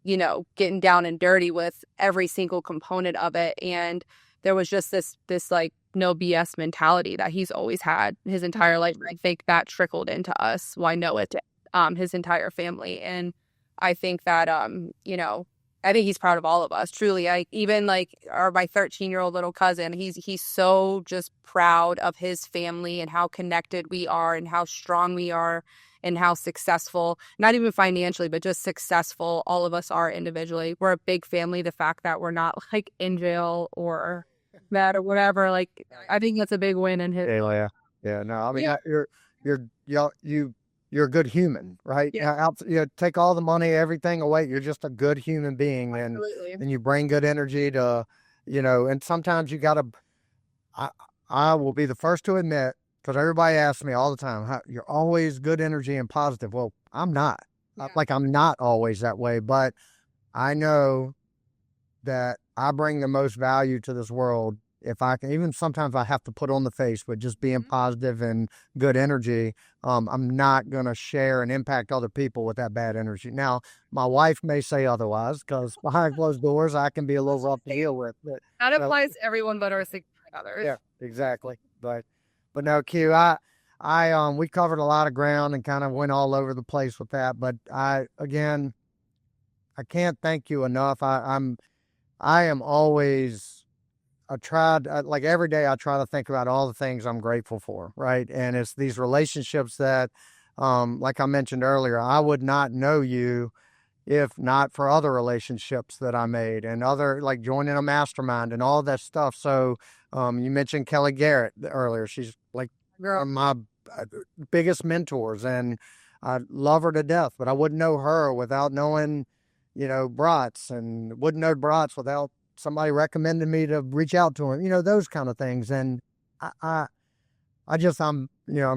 getting down and dirty with every single component of it. And there was just this like no BS mentality that he's always had his entire life. I think that trickled into us. Well, I know it did, his entire family. And I think that, I think he's proud of all of us, truly. I even like my 13-year-old little cousin, he's so just proud of his family and how connected we are and how strong we are and how successful, not even financially, but just successful all of us are individually. We're a big family. The fact that we're not like in jail or mad or whatever, like I think that's a big win in his. Yeah. No, I mean, Yeah. you're a good human, right? Yeah. Take all the money, everything away. You're just a good human being, Absolutely. and you bring good energy to, and sometimes you gotta. I I will be the first to admit, because everybody asks me all the time, how you're always good energy and positive. Well, I'm not. Yeah. Like I'm not always that way, but I know that I bring the most value to this world if I can. Even sometimes I have to put on the face, but just being positive and good energy, I'm not going to share and impact other people with that bad energy. Now, my wife may say otherwise, because behind closed doors, I can be a little rough to deal with. That But applies to everyone but our significant others. yeah, exactly. But no, Q, we covered a lot of ground and kind of went all over the place with that. But again, I can't thank you enough. I am always, like every day, I try to think about all the things I'm grateful for, right? And it's these relationships that, like I mentioned earlier, I would not know you if not for other relationships that I made and other, like joining a mastermind and all that stuff. So, you mentioned Kelly Garrett earlier. She's like one Girl. of my uh, biggest mentors, and I love her to death, but I wouldn't know her without knowing, Bratz, and wouldn't know Bratz without somebody recommending me to reach out to him, those kind of things. And I, I, I'm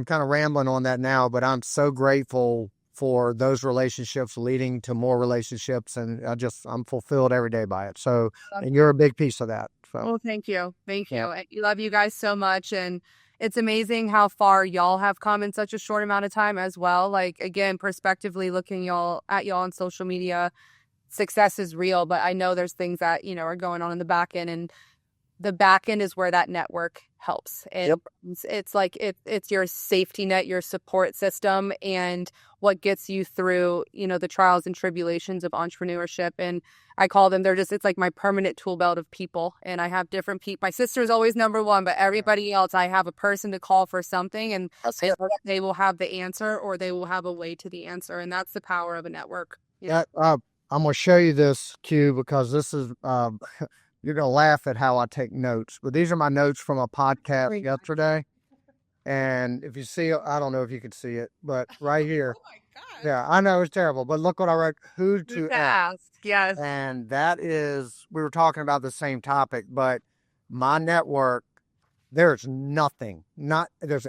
kind of rambling on that now, but I'm so grateful for those relationships leading to more relationships. And I'm fulfilled every day by it. So, and you're a big piece of that. So, Oh, thank you. Thank you. yeah. I love you guys so much. And it's amazing how far y'all have come in such a short amount of time as well. Like, again, prospectively looking y'all on social media, success is real, but I know there's things that, are going on in the back end, and the back end is where that network helps. And Yep. it's like it's your safety net, your support system, and what gets you through, the trials and tribulations of entrepreneurship. And I call them, it's like my permanent tool belt of people. And I have different people. My sister's always number one, but everybody else, I have a person to call for something, and they will have the answer, or they will have a way to the answer. And that's the power of a network. Yeah. I'm going to show you this, Q, because this is, you're going to laugh at how I take notes, but these are my notes from a podcast yesterday. And if you see, I don't know if you can see it, but right here. Oh my God. Yeah, I know it's terrible, but look what I wrote. Who to ask? Yes. And that is, we were talking about the same topic, but my network, there's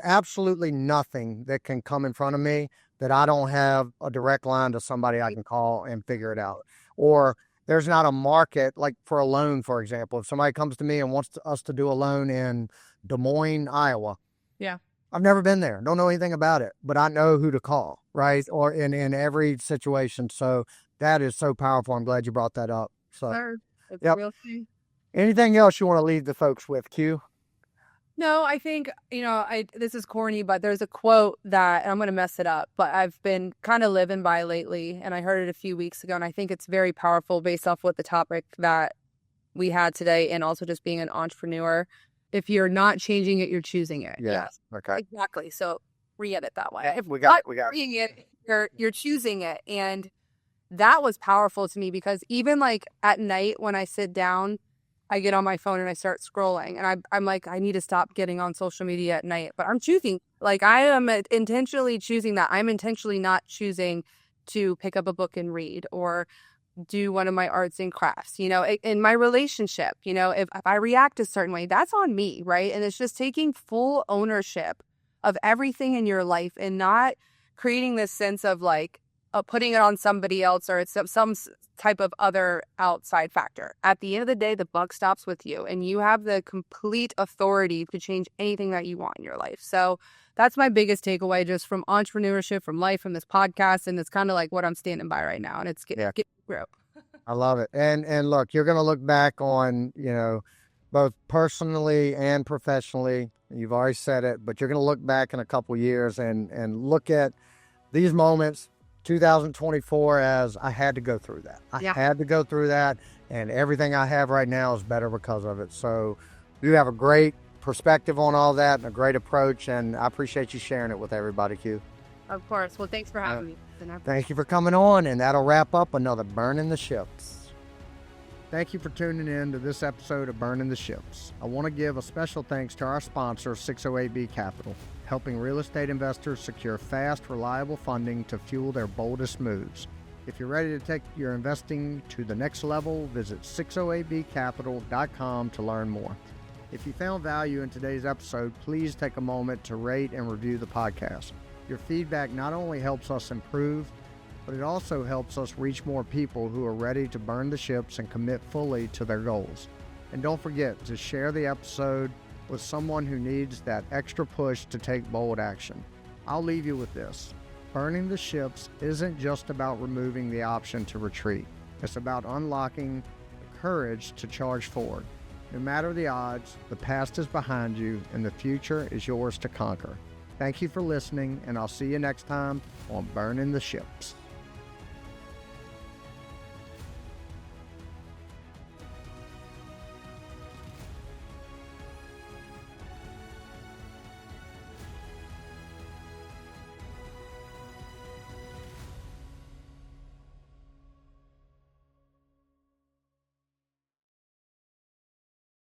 absolutely nothing that can come in front of me that I don't have a direct line to somebody I can call and figure it out. Or there's not a market, like for a loan, for example. If somebody comes to me and wants us to do a loan in Des Moines, Iowa. Yeah. I've never been there. Don't know anything about it, but I know who to call, right? Or in every situation. So that is so powerful. I'm glad you brought that up. So, It's yep. real thing. Anything else you want to leave the folks with, Q? No, I think, this is corny, but there's a quote that, and I'm going to mess it up, but I've been kind of living by lately, and I heard it a few weeks ago, and I think it's very powerful based off what the topic that we had today, and also just being an entrepreneur. If you're not changing it, you're choosing it. Yeah. Okay. Exactly. So read it that way. If we got it, you're choosing it. And that was powerful to me, because even like at night when I sit down, I get on my phone and I start scrolling, and I'm like, I need to stop getting on social media at night, but I'm choosing, like, I am intentionally choosing that. I'm intentionally not choosing to pick up a book and read, or do one of my arts and crafts, in my relationship, if I react a certain way, that's on me, right? And it's just taking full ownership of everything in your life, and not creating this sense of like putting it on somebody else, or it's some type of other outside factor. At the end of the day, the buck stops with you, and you have the complete authority to change anything that you want in your life. So that's my biggest takeaway, just from entrepreneurship, from life, from this podcast. And it's kind of like what I'm standing by right now. And it's getting through. I love it. And look, you're going to look back on, both personally and professionally. You've already said it, but you're going to look back in a couple years and look at these moments 2024 as I had to go through that. Yeah. I had to go through that, and everything I have right now is better because of it. So you have a great perspective on all that and a great approach, and I appreciate you sharing it with everybody, Q. Of course. Well, thanks for having me. Thank you for coming on, and that'll wrap up another Burning the Ships. Thank you for tuning in to this episode of Burning the Ships. I want to give a special thanks to our sponsor, 608B Capital, helping real estate investors secure fast, reliable funding to fuel their boldest moves. If you're ready to take your investing to the next level, visit 608bcapital.com to learn more. If you found value in today's episode, please take a moment to rate and review the podcast. Your feedback not only helps us improve, but it also helps us reach more people who are ready to burn the ships and commit fully to their goals. And don't forget to share the episode with someone who needs that extra push to take bold action. I'll leave you with this. Burning the ships isn't just about removing the option to retreat. It's about unlocking the courage to charge forward. No matter the odds, the past is behind you and the future is yours to conquer. Thank you for listening, and I'll see you next time on Burning the Ships.